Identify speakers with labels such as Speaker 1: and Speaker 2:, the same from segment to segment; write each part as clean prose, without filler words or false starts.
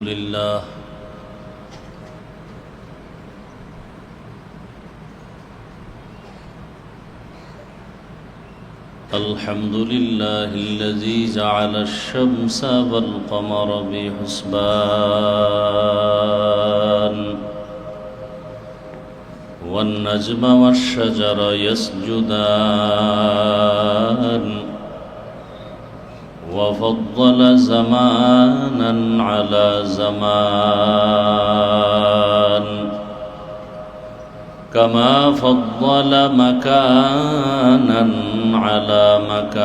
Speaker 1: لله الحمد لله الذي جعل الشمس والقمر بحسبان والنجم والشجر يسجدان وفضل زمانا على زمان كما فضل مكانا على مكان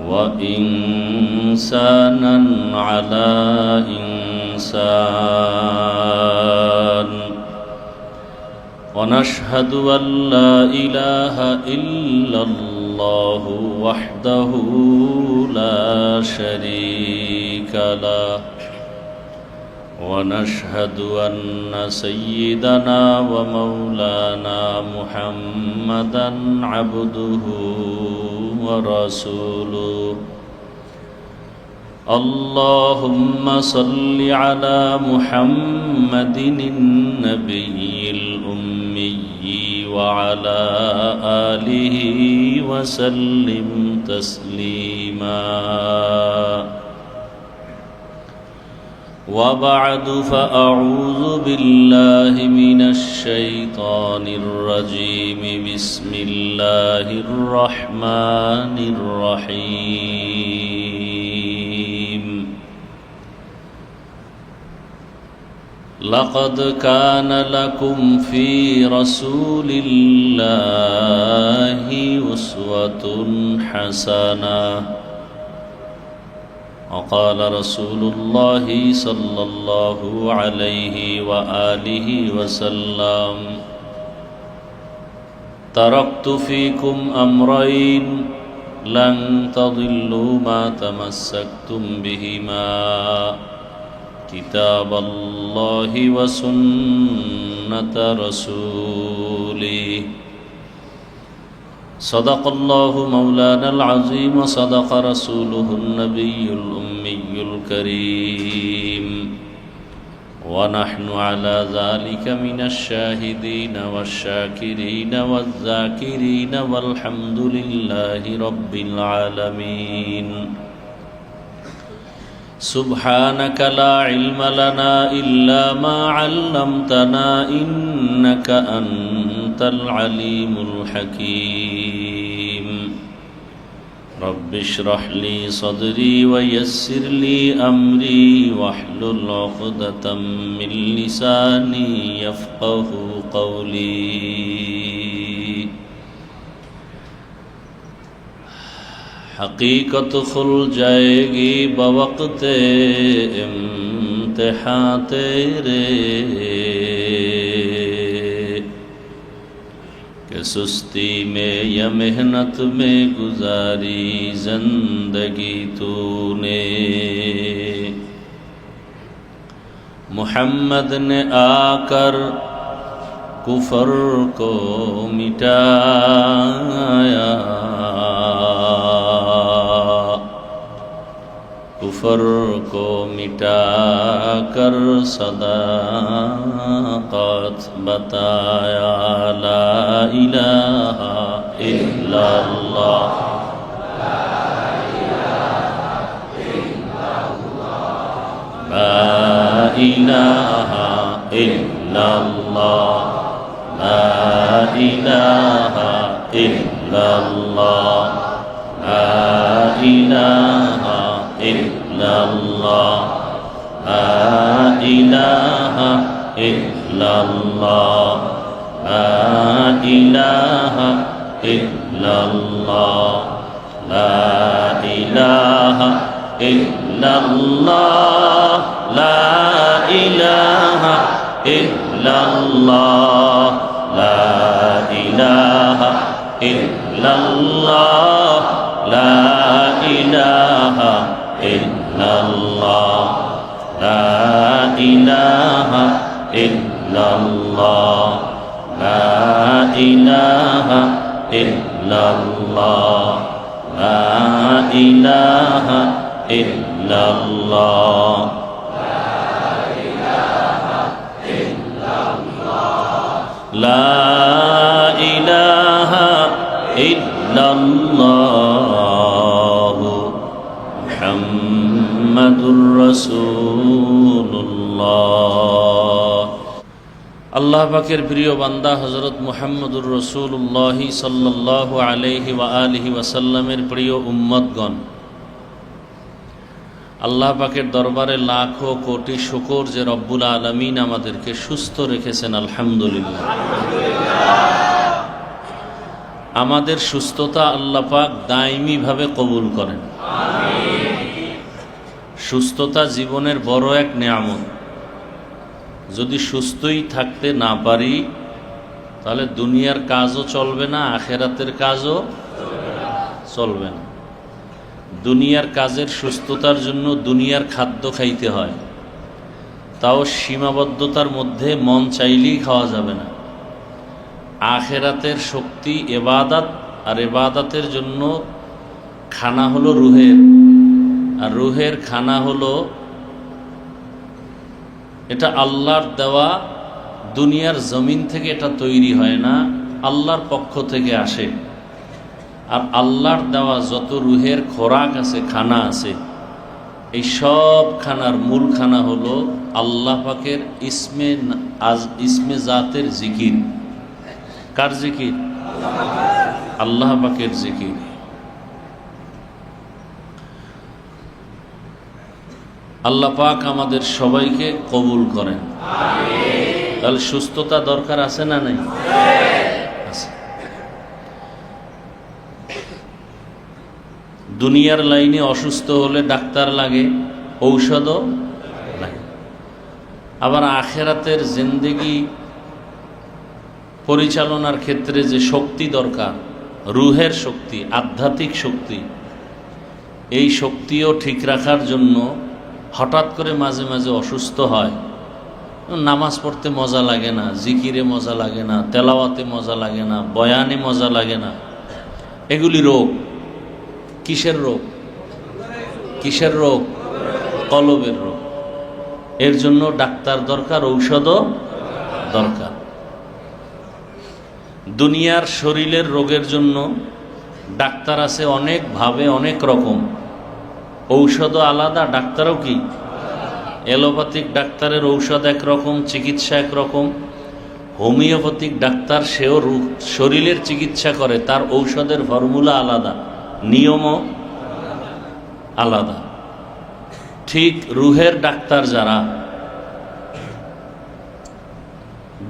Speaker 1: وإنسانا على إنسان ونشهد أن لا إله إلا الله وحده لا شريك له ونشهد أن سيدنا ومولانا محمدا عبده ورسوله اللهم صل على محمد النبي الأمي وعلى آله وسلم تسليما وبعد فأعوذ بالله من الشيطان الرجيم بسم الله الرحمن الرحيم لقد كان لكم في رسول الله أسوة حسنة وقال رسول الله صلى الله عليه وآله وسلم تركت فيكم أمرين لن تضلوا ما تمسكتم بهما كتاب الله وسنة رسوله صدق الله مولانا العظيم وصدق رسوله النبي الأمي الكريم ونحن على ذلك من الشاهدين والشاكرين والذاكرين والحمد لله رب العالمين سبحانك لا علم لنا إلا ما علمتنا إنك أنت العليم الحكيم رب اشرح لي صدري ويسر لي أمري واحلل عقدة من لساني يفقه قولي حقیقت کھل جائے گی بوقت امتحان تیرے کہ سستی میں یا محنت میں گزاری زندگی تو نے محمد نے آ کر کفر کو مٹایا کفر کو مٹا کر صداقت بتایا لا الہ الا اللہ لا الہ الا اللہ لا الہ الا اللہ لا الہ إلا الله لا إله إلا الله لا إله إلا الله لا إله إلا الله لا إله إلا الله لا إله إلا الله لا إله إلا الله لا إله إلا الله لا إله إلا الله لا إله ইল্লাল্লাহ লা ইলাহা ইল্লাল্লাহ মুহাম্মাদুর রাসূলুল্লাহ। আল্লাহ পাকের প্রিয় বান্দা হযরত মুহাম্মদুর রাসূলুল্লাহ সাল্লাল্লাহু আলাইহি ওয়া আলিহি ওয়াসাল্লামের প্রিয় উম্মতগণ, আল্লাহ পাকের দরবারে লাখো কোটি শুকর যে রব্বুল আলামিন আমাদেরকে সুস্থ রেখেছেন, আলহামদুলিল্লাহ। আমাদের সুস্থতা আল্লাহ পাক দায়মিভাবে কবুল করেন। সুস্থতা জীবনের বড় এক নেয়ামত। যদি সুস্থই থাকতে না পারি তাহলে দুনিয়ার কাজও চলবে না, আখেরাতের কাজও চলবে না। দুনিয়ার কাজের সুস্থতার জন্য দুনিয়ার খাদ্য খাইতে হয়, তাও সীমাবদ্ধতার মধ্যে, মন চাইলেই খাওয়া যাবে না। আখেরাতের শক্তি ইবাদত, আর ইবাদতের জন্য খানা হলো রুহের, আর রুহের খানা হলো এটা আল্লাহর দেওয়া। দুনিয়ার জমিন থেকে এটা তৈরি হয় না, আল্লাহর পক্ষ থেকে আসে। আর আল্লাহর দেওয়া যত রুহের খোরাক আছে, খানা আছে, এই সব খানার মূল খানা হলো আল্লাহ পাকের ইসমে জাতের জিকির। কার জিকির? আল্লাহ পাকের জিকির। আল্লাহ পাক আমাদের সবাইকে কবুল করেন। তাহলে সুস্থতা দরকার আছে না নাই? আছে। দুনিয়ার লাইনে অসুস্থ হলে ডাক্তার লাগে, ঔষধও লাগে। আবার আখেরাতের জিন্দেগি পরিচালনার ক্ষেত্রে যে শক্তি দরকার, রুহের শক্তি, আধ্যাত্মিক শক্তি, এই শক্তিও ঠিক রাখার জন্য হঠাৎ করে মাঝে মাঝে অসুস্থ হয়। নামাজ পড়তে মজা লাগে না, জিকিরে মজা লাগে না, তেলাওয়াতে মজা লাগে না, বয়ানে মজা লাগে না। এগুলি রোগ। কিসের রোগ? কিসের রোগ? কলবের রোগ। এর জন্য ডাক্তার দরকার, ঔষধও দরকার। দুনিয়ার শরীরের রোগের জন্য ডাক্তার আছে অনেক ভাবে, অনেক রকম। ঔষধও আলাদা, ডাক্তারও কি? এলোপ্যাথিক ডাক্তারের ঔষধ একরকম, চিকিৎসা একরকম। হোমিওপ্যাথিক ডাক্তার, সেও শরীরের চিকিৎসা করে, তার ঔষধের ফর্মুলা আলাদা, নিয়মও আলাদা। ঠিক রুহের ডাক্তার যারা,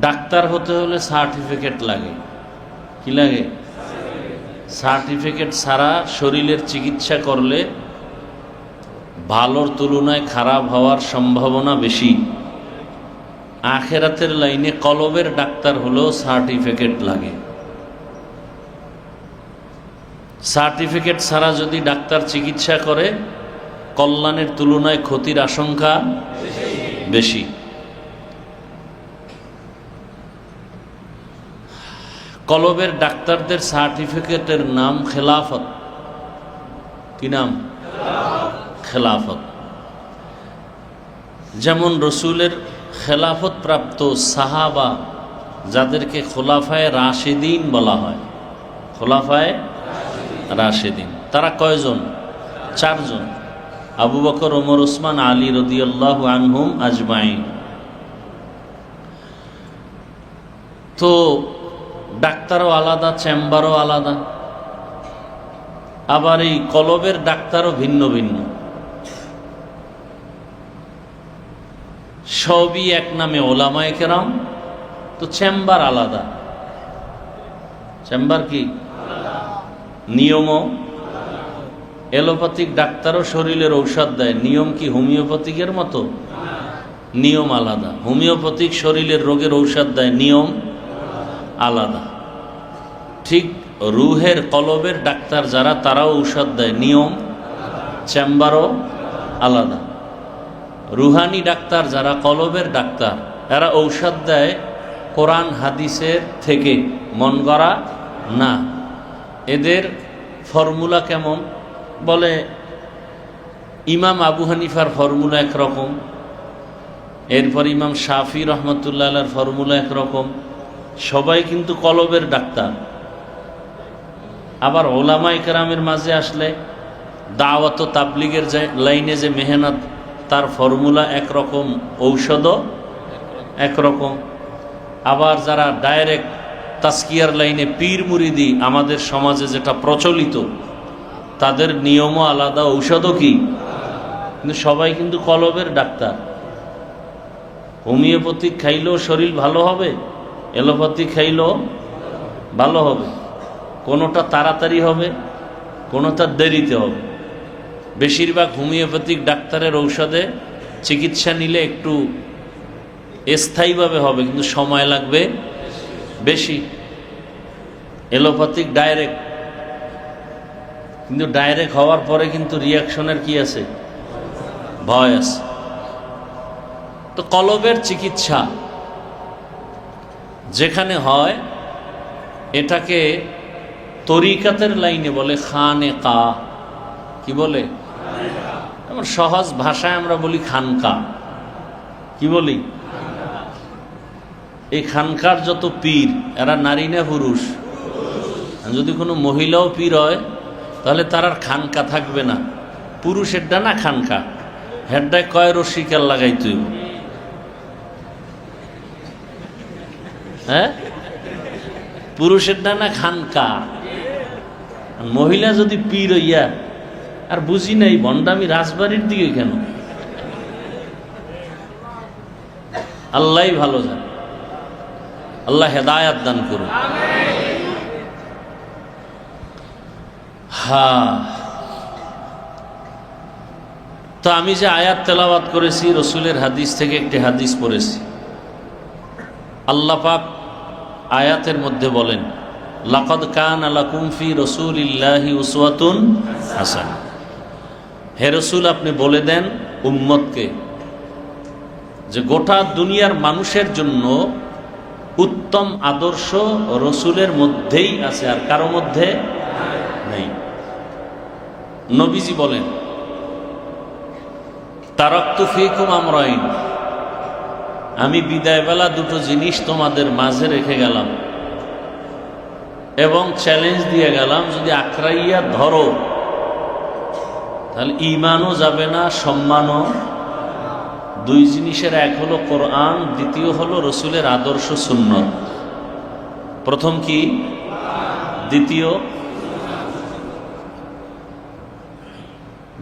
Speaker 1: ডাক্তার হতে হলে সার্টিফিকেট লাগে। কি লাগে? সার্টিফিকেট ছাড়া শরীরের চিকিৎসা করলে ভালোর তুলনায় খারাপ হওয়ার সম্ভাবনা বেশি। আখেরাতের লাইনে কলবের ডাক্তার হলেও সার্টিফিকেট লাগে। সার্টিফিকেট ছাড়া যদি ডাক্তার চিকিৎসা করে, কল্যাণের তুলনায় ক্ষতির আশঙ্কা বেশি। কলবের ডাক্তারদের সার্টিফিকেটের নাম খেলাফত। কি নাম? খেলাফত। যেমন রসুলের খেলাফত প্রাপ্ত সাহাবা, যাদেরকে খোলাফায়ে রাশেদিন বলা হয়। খোলাফায়ে রাশেদিন তারা কয়জন? 4 জন। আবু বকর, ওমর, ওসমান, আলী রাদিয়াল্লাহু আনহুম আজমাইন। তো ডাক্তারও আলাদা, চেম্বারও আলাদা। আবার এই কলবের ডাক্তারও ভিন্ন ভিন্ন। সবই এক নামে ওলামায়ে কেরাম, তো চেম্বার আলাদা। চেম্বার কি? নিয়মও। এলোপ্যাথিক ডাক্তারও শরীরের ঔষধ দেয়, নিয়ম কি হোমিওপ্যাথিকের মতো? নিয়ম আলাদা। হোমিওপ্যাথিক শরীরের রোগের ঔষধ দেয়, নিয়ম আলাদা। ঠিক রুহের, কলবের ডাক্তার যারা, তারাও ঔষধ দেয়, নিয়ম, চেম্বারও আলাদা। রুহানি ডাক্তার যারা, কলবের ডাক্তার, এরা ঔষধ দেয় কোরআন হাদিসের থেকে, মন গড়া না। এদের ফর্মুলা কেমন? বলে ইমাম আবু হানিফার ফর্মুলা একরকম, এরপর ইমাম শাফি রহমতুল্লাহ আলাইহির ফর্মুলা একরকম। সবাই কিন্তু কলবের ডাক্তার। আবার ওলামায়ে কেরামের মাঝে আসলে দাওয়াত ও তাবলীগের লাইনে যে মেহনত, তার ফর্মুলা একরকম, ঔষধও একরকম। আবার যারা ডাইরেক্ট তাজকিয়ার লাইনে পীর মুরিদি আমাদের সমাজে যেটা প্রচলিত, তাদের নিয়মও আলাদা, ঔষধও কি, কিন্তু সবাই কিন্তু কলবের ডাক্তার। হোমিওপ্যাথিক খাইলেও শরীর ভালো হবে, এলোপ্যাথি খাইলেও ভালো হবে। কোনোটা তাড়াতাড়ি হবে, কোনোটা দেরিতে হবে। বেশিরভাগ হোমিওপ্যাথিক ডাক্তারের ঔষধে চিকিৎসা নিলে একটু স্থায়ীভাবে হবে, কিন্তু সময় লাগবে বেশি। এলোপ্যাথিক ডাইরেক্ট, কিন্তু ডাইরেক্ট হওয়ার পরে কিন্তু রিয়াকশনের কি আছে, ভয় আছে। তো কলবের চিকিৎসা যেখানে হয় এটাকে তরিকাতের লাইনে বলে খানেকা। কি বলে? আমার সহজ ভাষায় আমরা বলি খানকা। কি বলি? এই খানকার যত পীর, এরা নারী না পুরুষ? যদি কোনো মহিলাও পীর হয় তাহলে তার আর খানকা থাকবে না। পুরুষের ডানা খানকা, হেড্ডায় কয় রশিকার লাগাই তুই। হ্যাঁ, পুরুষের ডানা খানকা। মহিলা যদি পীর হইয়া, আর বুঝি নাই ভণ্ডামি রাজবাড়ির দিকে কেন? আল্লাহ ভালো জানে। আল্লাহ হেদায়াত দান করুন। হ্যাঁ, তো আমি যে আয়াত তেলাওয়াত করেছি, রসুলের হাদিস থেকে একটি হাদিস পড়েছি। আল্লাহ পাক আয়াতের মধ্যে বলেন, লাকাদ কানা লাকুম ফি রাসূলিল্লাহি উসওয়াতুন হাসানাহ। হে রসুল, আপনি বলে দেন উম্মতকে যে গোটা দুনিয়ার মানুষের জন্য উত্তম আদর্শ রসুলের মধ্যেই আছে, আর কারো মধ্যে নেই। নবীজি বলেন, তারাকতু ফীকুম আমরাইন, আমি বিদায়বেলা দুটো জিনিস তোমাদের মাঝে রেখে গেলাম এবং চ্যালেঞ্জ দিয়ে গেলাম, যদি আঁকড়াইয়া ধরো তাহলে ঈমানও যাবে না, সম্মানও। দুই জিনিসের, এক হলো কোরআন, দ্বিতীয় হলো রসুলের আদর্শ সুন্নত। প্রথম কি? দ্বিতীয়,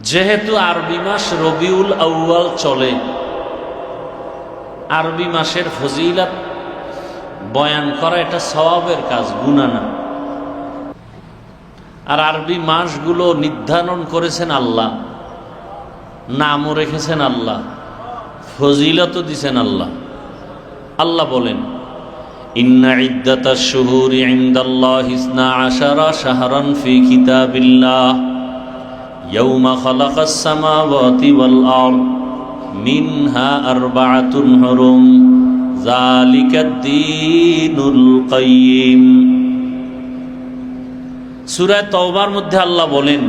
Speaker 1: যেহেতু আরবি মাস রবিউল আউয়াল চলে, আরবি মাসের ফজিলত বয়ান করা এটা সওয়াবের কাজ, গুনাহ না। আর আরবি মাসগুলো নির্ধারণ করেছেন আল্লাহ, নামও রেখেছেন আল্লাহ, ফজিলতও দিছেন আল্লাহ। আল্লাহ বলেন, ইন্না ইদ্দাতাশ শুহুরি ইনদাল্লাহি 12 শাহরান ফি কিতাবিল্লাহ ইয়াওমা খালাকাস সামাওয়াতি ওয়াল আরদ মিনহা আরবাআতুন হুরুম যালিকাদ দীনুল কাইয়্যিম। সূরা তাওবার মধ্যে আল্লাহ বলেন,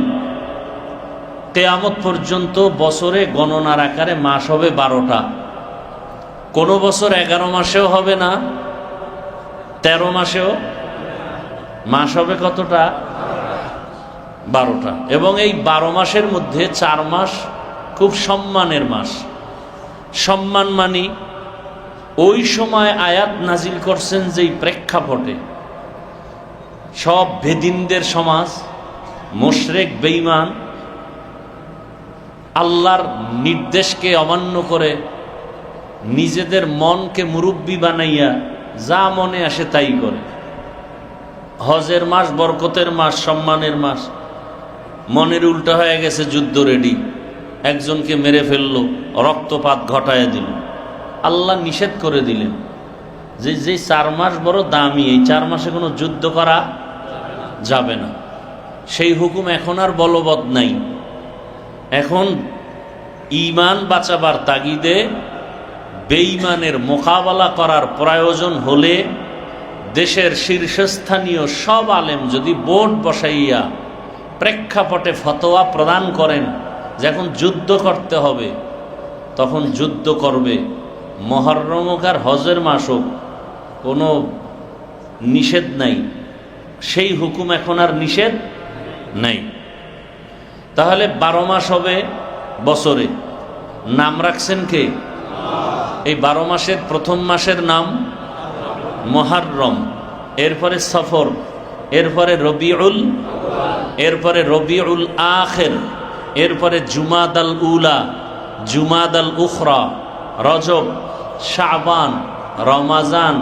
Speaker 1: কিয়ামত পর্যন্ত বছরে গণনার আকারে মাস হবে 12টা। কোনো বছর 11 মাসেও হবে না, 13 মাসেও। মাস হবে কতটা? 12টা। এবং এই 12 মাসের মধ্যে 4 মাস খুব সম্মানের মাস। সম্মান মানি ওই সময় আয়াত নাজিল করছেন যেই প্রেক্ষাপটে সব বেদিনদের সমাজ, মুশরিক বেঈমান, আল্লাহর নির্দেশকে অমান্য করে নিজেদের মনকে মুরব্বি বানাইয়া যা মনে আসে তাই করে। হজের মাস, বরকতের মাস, সম্মানের মাস, মনের উল্টা হয়ে গেছে, যুদ্ধ রেডি, একজনকে মেরে ফেললো, রক্তপাত ঘটায় দিল। আল্লাহ নিষেধ করে দিলেন যে 4 মাস বড় দামি, এই 4 মাসে কোনো যুদ্ধ করা যাবে না। সেই হুকুম এখন আর বলবৎ নাই। এখন ঈমান বাঁচাবার তাগিদে বেঈমানের মোকাবেলা করার প্রয়োজন হলে দেশের শীর্ষস্থানীয় সব আলেম যদি বোর্ড বসাইয়া প্রেক্ষাপটে ফতোয়া প্রদান করেন, যখন যুদ্ধ করতে হবে তখন যুদ্ধ করবে। মুহররম হোক আর হজের মাস হোক, কোনো নিষেধ নাই, সেই হুকুম এখন আর নিষেধ নাই। তাহলে 12 মাস হবে বছরে, নাম রাখছেন কে? এই 12 মাসের প্রথম মাসের নাম মুহররম, এরপরে সফর, এরপরে রবিউল, এরপরে রবিউল আখির, এরপরে জুমাদাল উলা, জুমাদাল উখরা, রজব, শাবান, রমাজান,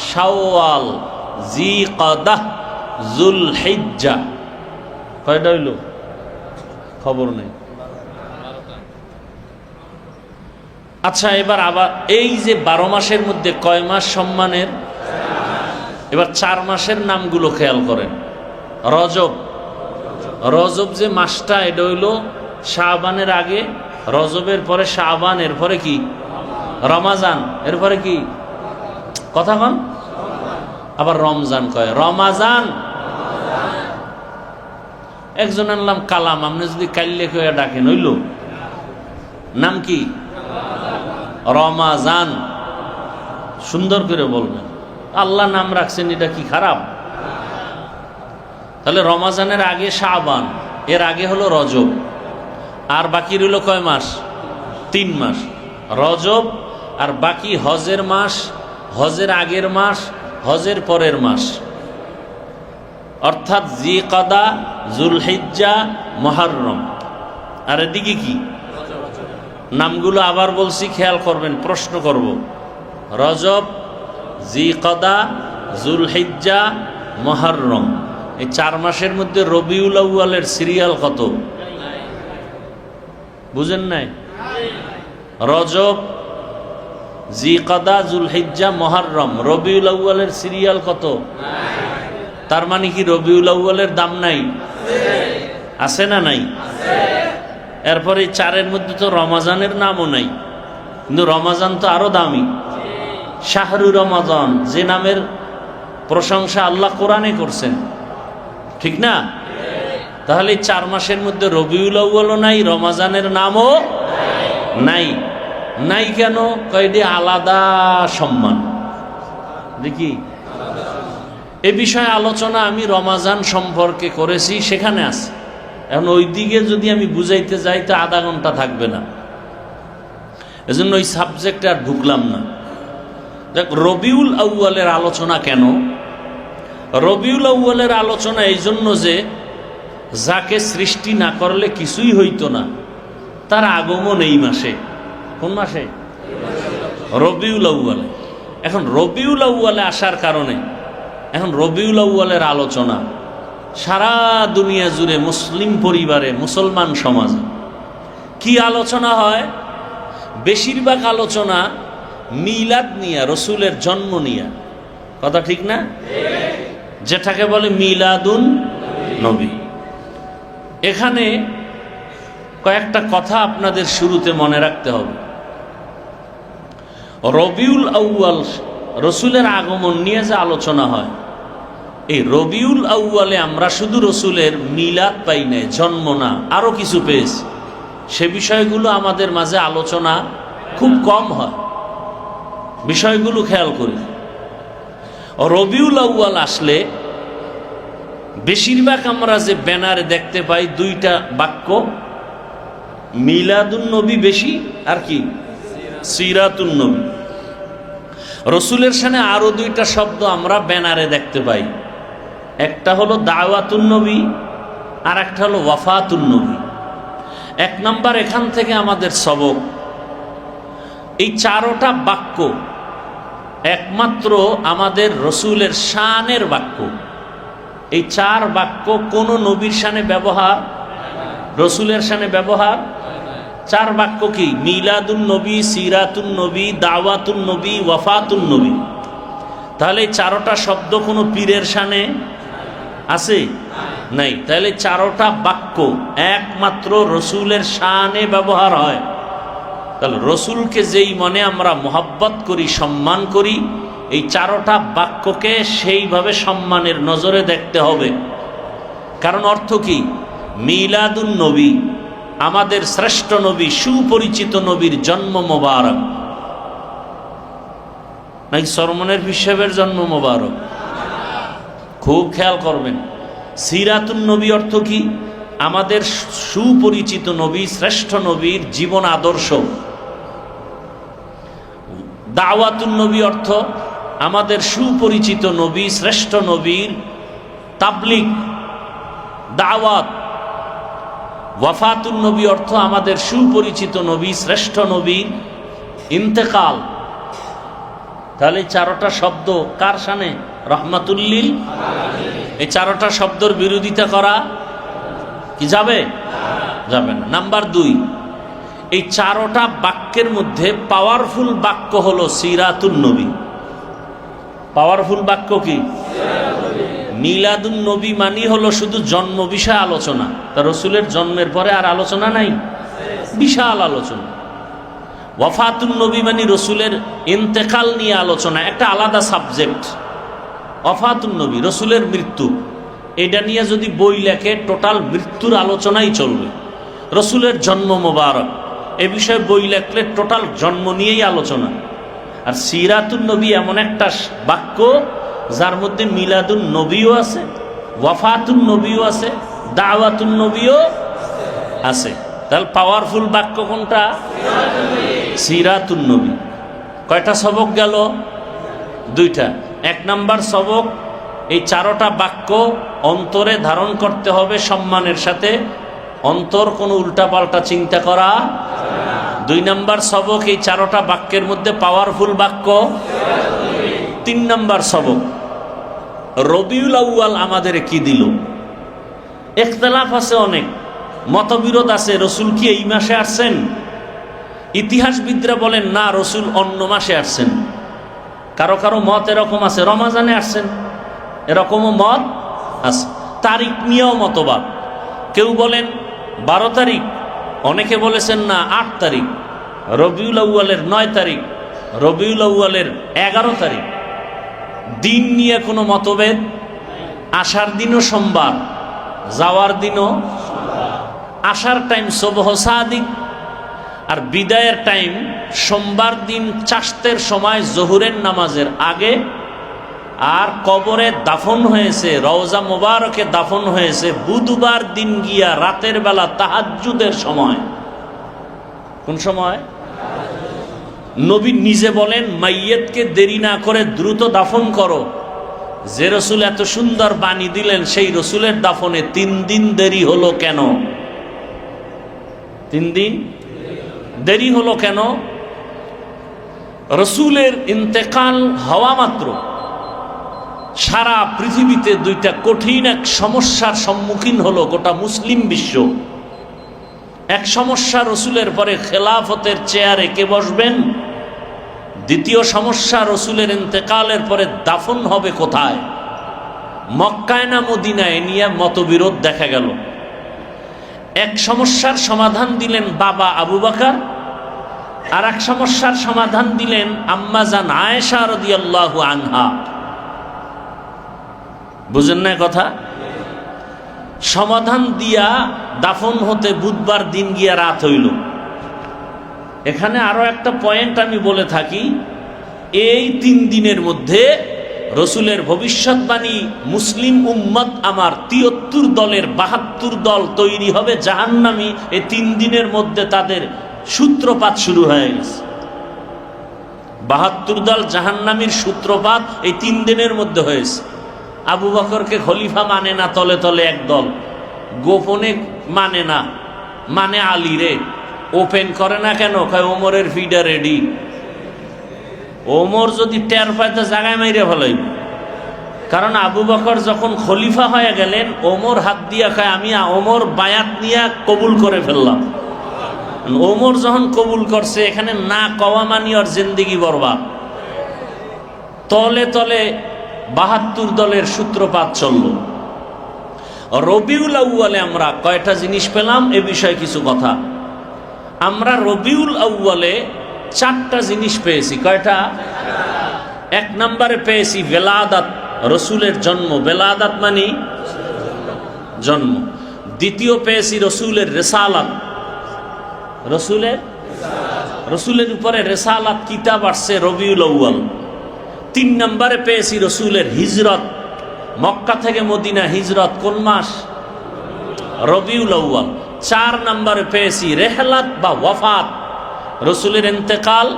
Speaker 1: শাওয়াল, জিকাদাহ, যুলহিজ্জা। কয়টা হইল খবর নেই। আচ্ছা, এবার আবার এই যে 12 মাসের মধ্যে কয় মাস সম্মানের? এবার 4 মাসের নামগুলো খেয়াল করেন। রজব, রজব যে মাসটা, এটা হইল শাবানের আগে, রজবের পরে শাবান, এরপরে কি রমাজান, এরপরে কি কথা কন, আবার রমজান কয়, রমাজান। একজন আনলাম কালাম, আপনি যদি কাইলে কয়ে ডাকেন হইল নাম কি? রমাজান। সুন্দর করে বলবেন, আল্লাহ নাম রাখছেন, এটা কি খারাপ? তাহলে রমাজানের আগে শাবান, এর আগে হলো রজব, আর বাকি রইল কয় মাস? 3 মাস। রজব আর বাকি হজের মাস, হজের আগের মাস, হজের পরের মাস, অর্থাৎ জিকাদা, যুলহিজ্জা, মুহররম। আর এদিকে কি নামগুলো আবার বলছি, খেয়াল করবেন, প্রশ্ন করব। রজব, জিকাদা, যুলহিজ্জা, মুহররম, এই 4 মাসের মধ্যে রবিউল আউয়ালের সিরিয়াল কত? বুঝেন নাই? রজব, জিকাদা, যুলহিজ্জা, মুহররম, রবিউল আউয়ালের সিরিয়াল কত? তার মানে কি রবিউল আউয়ালের দাম নাই? আছে না নাই? এরপরে 4-এর মধ্যে তো রমাজানের নামও নাই, কিন্তু রমাজান তো আরো দামি। শাহরু রমাজান, যে নামের প্রশংসা আল্লাহ কোরআনে করছেন, ঠিক না? তাহলে 4 মাসের মধ্যে রবিউল আউয়ালও নাই, রমাজানের নামও নাই। নাই কেন? কয়টি আলাদা সম্মান। দেখি এ বিষয়ে আলোচনা আমি রমাজান সম্পর্কে করেছি, সেখানে আছে। এখন ওই দিকে যদি আমি বুঝাইতে যাই তো আধা ঘন্টা থাকবে না, এজন্য ওই সাবজেক্টে আর ঢুকলাম না। দেখ, রবিউল আউয়ালের আলোচনা কেন? রবিউল আউয়ালের আলোচনা এই জন্য যে যাকে সৃষ্টি না করলে কিছুই হইতো না, তার আগমন এই মাসে। কোন মাসে? রবিউল আউয়ালে। এখন রবিউল আউয়ালে আসার কারণে এখন রবিউল আউয়ালের আলোচনা সারা দুনিয়া জুড়ে মুসলিম পরিবারে, মুসলমান সমাজে কি আলোচনা হয়? বেশিরভাগ আলোচনা মিলাদ নিয়া, রসুলের জন্ম নিয়া। কথা ঠিক না? যেটাকে বলে মিলাদুন নবী। এখানে কয়েকটা কথা আপনাদের শুরুতে মনে রাখতে হবে। রবিউল আউয়াল, রসুলের আগমন নিয়ে যে আলোচনা হয়, এই রবিউল আউয়ালে আমরা শুধু রসুলের মিলাদ পাই নাই, জন্ম না, আরো কিছু পেয়েছি। সে বিষয়গুলো আমাদের মাঝে আলোচনা খুব কম হয়। বিষয়গুলো খেয়াল করি। রবিউল আউয়াল আসলে বেশিরভাগ আমরা যে ব্যানারে দেখতে পাই 2টা বাক্য, মিলাদুন নবী বেশি, আর কি সিরাতুন নবী। রসুলের সামনে আরো 2টা শব্দ আমরা ব্যানারে দেখতে পাই, একটা হলো দাওয়াতুন নবী, আর একটা হলো ওয়াফাতুন নবী। 1 নাম্বার এখান থেকে আমাদের সবক, এই 4টা বাক্য একমাত্র আমাদের রসুলের শানের বাক্য। এই 4 বাক্য কোন নবীর শানে ব্যবহার, রসুলের শানে ব্যবহার। 4 বাক্য কি? মিলাদুন নবী, সিরাতুন নবী, দাওয়াতুন নবী, ওয়াফাতুন নবী। তাহলে 4টা শব্দ কোনো পীরের শানে আছে? নাই। তাহলে 4টা বাক্য একমাত্র রসুলের শানে ব্যবহার হয়। তাহলে রসুলকে যেই মনে আমরা মোহাব্বত করি, সম্মান করি, এই 4টা বাক্যকে সেইভাবে সম্মানের নজরে দেখতে হবে। কারণ অর্থ কি? মিলাদুন নবী, আমাদের শ্রেষ্ঠ নবী, সুপরিচিত নবীর জন্ম মোবারক। নাকি সরমনের হিসেবের জন্ম মোবারক? খুব খেয়াল করবেন। সিরাতুন নবী অর্থ কি? আমাদের সুপরিচিত নবী, শ্রেষ্ঠ নবীর জীবন আদর্শ। দাওয়াতুন নবী অর্থ আমাদের সুপরিচিত নবী, শ্রেষ্ঠ নবীর তাবলিগ, দাওয়াত। ওয়াফাতুন নবী অর্থ আমাদের সুপরিচিত নবী, শ্রেষ্ঠ নবীর ইন্তেকাল। তাহলে চারটা শব্দ কার শানে? রহমাতুল্লিল। এই চারটা শব্দের বিরোধিতা করা কি যাবে? যাবে না। নাম্বার 2, এই চারটা বাক্যের মধ্যে পাওয়ারফুল বাক্য হলো সিরাতুন নবী। পাওয়ারফুল বাক্য কি? মিলাদুন নবী মানি হলো শুধু জন্ম বিষয় আলোচনা। তা রসুলের জন্মের পরে আর আলোচনা নাই? বিশাল আলোচনা। ওয়াফাতুন নবী মানি রসুলের ইন্তেকাল নিয়ে আলোচনা, একটা আলাদা সাবজেক্ট। ওয়াফাতুন নবী রসুলের মৃত্যু, এটা নিয়ে যদি বই লেখে টোটাল মৃত্যুর আলোচনাই চলবে। রসুলের জন্ম মোবারক, এ বিষয়ে বই লেখলে টোটাল জন্ম নিয়েই আলোচনা। আর সিরাতুন নবী এমন একটা বাক্য যার মধ্যে মিলাদুন নবীও আছে, ওয়াফাতুন নবীও আছে, দাওয়াতুন নবীও আছে। তাহলে পাওয়ারফুল বাক্য কোনটা? সিরাতুন নবী। কয়টা সবক গেল? 2টা। 1 নাম্বার সবক, এই চারটা বাক্য অন্তরে ধারণ করতে হবে সম্মানের সাথে, অন্তর কোনো উল্টাপাল্টা চিন্তা করা। 2 নাম্বার সবক, এই চারটা বাক্যের মধ্যে পাওয়ারফুল বাক্য। 3 নাম্বার সবক, রবিউল আউয়াল আমাদের কি দিল? ইখতিলাফ আছে, অনেক মতবিরোধ আছে। রসুল কি এই মাসে আসছেন? ইতিহাসবিদরা বলেন না, রসুল অন্য মাসে আসছেন। কারো কারো মত এরকম আছে রমাজানে আসছেন, এরকমও মত আছে। তারিখ নিয়েও মতবাদ। কেউ বলেন 12 তারিখ, অনেকে বলেছেন না 8 তারিখ, রবিউল আউয়ালের 9 তারিখ, রবিউল আউয়ালের 11 তারিখ। দিন নিয়ে কোনো মতভেদ। আসার দিনও সোমবার, যাওয়ার দিনও। আসার টাইম সুবহ সাদিক, আর বিদায়ের টাইম সোমবার দিন চাশতের সময় জোহরের নামাজের আগে। আর কবরে দাফন হয়েছে, রওজা মোবারকে দাফন হয়েছে বুধবার দিন গিয়া রাতের বেলা তাহাজ্জুদের সময়। কোন সময়? নবী নিজে বলেন মাইয়েতকে দেরি না করে দ্রুত দাফন করো। যে রসুল এত সুন্দর বাণী দিলেন, সেই রসুলের দাফনে 3 দিন দেরি হলো কেন? 3 দিন দেরি হলো কেন? রসুলের ইন্তেকাল হওয়া মাত্র সারা পৃথিবীতে 2টা কঠিন এক সমস্যার সম্মুখীন হলো গোটা মুসলিম বিশ্ব। এক সমস্যা, রসুলের পরে খেলাফতের চেয়ারে কে বসবেন? দ্বিতীয় সমস্যা, রসুলের ইন্তেকালের পরে দাফন হবে কোথায়? মক্কায় না মদিনায়? নিয়ে মতবিরোধ দেখা গেল। এক সমস্যার সমাধান দিলেন বাবা আবু বকর, আর এক সমস্যার সমাধান দিলেন আম্মাজান আয়েশা রাদিয়াল্লাহু আনহা। বুঝেন না কথা? সমাধান দিয়া দাফন হতে বুধবার দিন গিয়া রাত হইল। এখানে আরো একটা পয়েন্ট আমি বলে থাকি, এই 3 দিনের মধ্যে রসুলের ভবিষ্যৎবাণী মুসলিম উম্মত আমার 73 দলের 72 দল তৈরি হবে জাহান্নামী। এই 3 দিনের মধ্যে তাদের সূত্রপাত শুরু হয়ে গেছে। 72 দল জাহান্নামীর সূত্রপাত এই 3 দিনের মধ্যে হয়েছে। আবু বকরকে খলিফা মানে না, তলে তলে এক দল, গোপনে মানে না, মানে আলী রে। ওপেন করে না কেন? কয় ওমরের ফিডা রেডি। ওমর যদি টের পায় তো জায়গায় মাইরে ফেলাইব। কারণ আবু বকর যখন খলিফা হয়ে গেলেন, ওমর হাত দিয়া খায় আমি ওমর বায়াত নিয়ে কবুল করে ফেললাম। ওমর যখন কবুল করছে, এখানে না কওয়া মানি আর জিন্দেগি বরবাদ। তলে তলে 72 দলের সূত্রপাত চলল। রবিউল আউয়ালে আমরা কয়টা জিনিস পেলাম এ বিষয়ে কিছু কথা। আমরা রবিউল আউয়ালে 4টা জিনিস পেয়েছি। কয়টা? 1 নম্বরে পেয়েছি বেলাদাত, রসুলের জন্ম। বেলাদাত মানে জন্ম। দ্বিতীয় পেয়েছি রসুলের রিসালাত, রসুলের উপরে রেসালাত কিতাব আসছে রবিউল আউয়াল। 3 নম্বরে পেয়েছি রসুলের হিজরত, মক্কা থেকে মদিনা হিজরত কোন মাস? রবিউল আউয়াল। 4 নম্বরে পেয়েছি রেহলাত বা ওয়াফাত, রসুলের ইন্তেকাল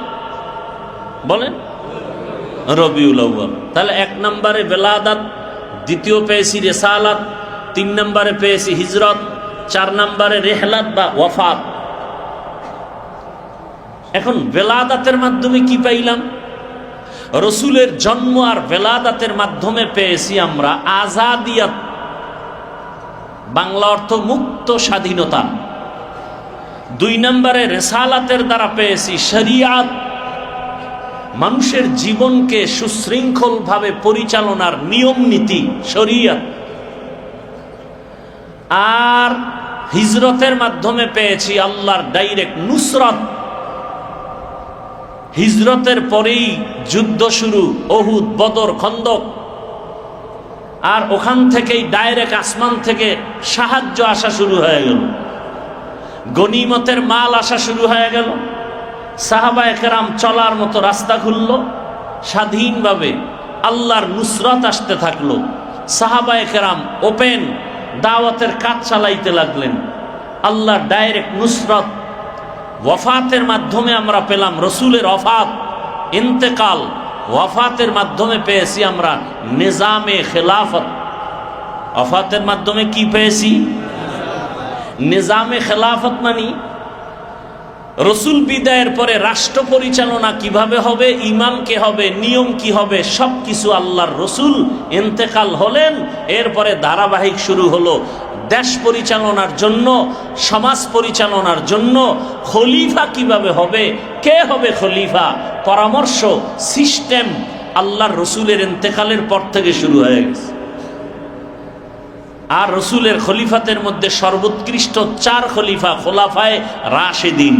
Speaker 1: বলেন রবিউল আউয়াল। তাহলে 1 নম্বরে বেলাদাত, দ্বিতীয় পেয়েছি রেসালাত, 3 নম্বরে পেয়েছি হিজরত, 4 নম্বরে রেহলাত বা ওয়াফাত। এখন বেলাদাতের মাধ্যমে কি পাইলাম? রসুলের জন্ম আর বেলাদাতের মাধ্যমে পেয়েছি আমরা আজাদিয়াত, বাংলা অর্থ মুক্ত স্বাধীনতা। 2 নম্বরে রেসালাতের দ্বারা পেয়েছি শরিয়াত, মানুষের জীবনকে সুশৃঙ্খলভাবে পরিচালনার নিয়ম নীতি শরিয়াত। আর হিজরতের মাধ্যমে পেয়েছি আল্লাহর ডাইরেক্ট নুসরত। হিজরতের পরেই যুদ্ধ শুরু, উহুদ, বদর, খন্দক। আর ওখান থেকেই ডাইরেক্ট আসমান থেকে সাহায্য আসা শুরু হয়ে গেল, গনিমতের মাল আসা শুরু হয়ে গেল। সাহাবায়ে কেরাম চলার মতো রাস্তা খুলল, স্বাধীনভাবে আল্লাহর নুসরত আসতে থাকলো। সাহাবায়ে কেরাম ওপেন দাওয়াতের কাজ চালাইতে লাগলেন, আল্লাহর ডাইরেক্ট নুসরত। ওয়াফাতের মাধ্যমে আমরা পেলাম রসুলের ওয়াফাত, ইন্তেকাল। ওয়াফাতের মাধ্যমে পেয়েছি আমরা নিজামে খেলাফত। ওয়াফাতের মাধ্যমে কি পেয়েছি? নিজামে খেলাফত। মানি রসুল বিদায়ের পরে রাষ্ট্র পরিচালনা কিভাবে হবে, ইমাম কে হবে, নিয়ম কি হবে, সব কিছু আল্লাহর রসুল ইন্তেকাল হলেন, এরপরে ধারাবাহিক শুরু হলো দেশ পরিচালনার জন্য, সমাজ পরিচালনার জন্য খলিফা কিভাবে হবে, কে হবে খলিফা, পরামর্শ সিস্টেম আল্লাহর রসুলের ইন্তেকালের পর থেকে শুরু হয়ে গেছে। আর রসুলের খলিফাতের মধ্যে সর্বোৎকৃষ্ট 4 খলিফা, খোলাফায়ে রাশেদিন,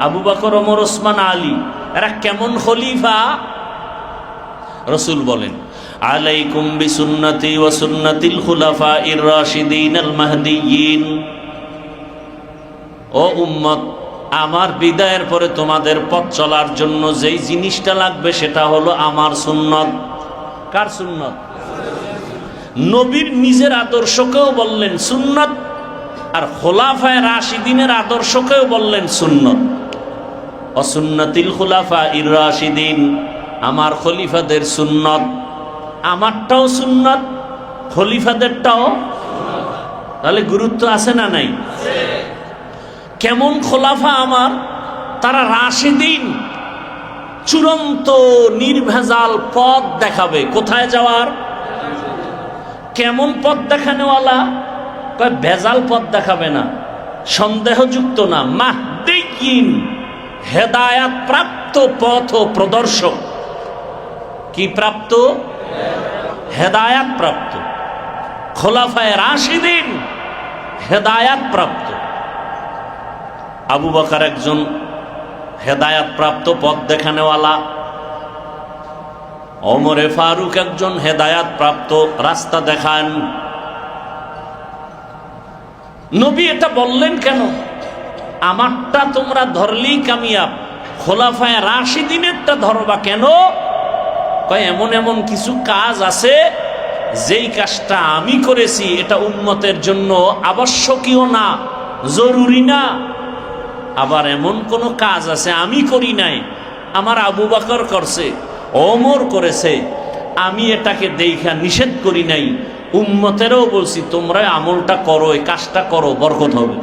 Speaker 1: আবু বকর, ওমর, ওসমান, আলী। এরা কেমন খলিফা? রসুল বলেন আলাইকুম বিসুন্নতি ওয়া সুন্নাতিল খুলাফাইর রাশিদিন আল মাহদিয়িন। ও উম্মত, আমার বিদায়ের পরে তোমাদের পথ চলার জন্য যেই জিনিসটা লাগবে সেটা হলো আমার সুন্নত। কার সুন্নত? নবীর নিজের আদর্শকেও বললেন সুন্নত, আর খোলাফায়ে রাশিদিনের আদর্শকেও বললেন সুন্নত। অসুন্নতিল খুলাফাইর রাশিদিন, আমার খলিফাদের সুন্নত। আমারটাও সুন্নত, খলিফাদেরটাও। তাহলে গুরুত্ব আছে না নাই? কেমন খোলাফা আমার? তারা রাশিদিন, চূড়ান্ত নির্ভেজাল পথ দেখাবে। কোথায় যাওয়ার? কেমন পথ দেখানেওয়ালা? কয় ভেজাল পথ দেখাবে না, সন্দেহযুক্ত না, মাহদিয়িন, হেদায়াত প্রাপ্ত পথ ও প্রদর্শক। কি প্রাপ্ত? হেদায়াত প্রাপ্ত। খোলাফায়ে রাশিদিন হেদায়াত প্রাপ্ত। আবু বকর একজন হেদায়াত প্রাপ্ত পথ দেখানেওয়ালা, ওমরে ফারুক একজন হেদায়াত প্রাপ্ত রাস্তা দেখান। নবী এটা বললেন কেন? আমারটা তোমরা ধরলেই কামিয়াব, খোলাফায়ে রাশিদিনেরটা ধরবা কেন? কয় এমন এমন কিছু কাজ আছে যেই কাজটা আমি করেছি এটা উম্মতের জন্য আবশ্যকীয় না, জরুরি না। আবার এমন কোন কাজ আছে আমি করি নাই, আমার আবু বকর করছে, ওমর করেছে, আমি এটাকে দেখা নিষেধ করি নাই। উম্মতেরও বলছি তোমরা আমলটা করো, এই কাজটা করো, বরকত হবে।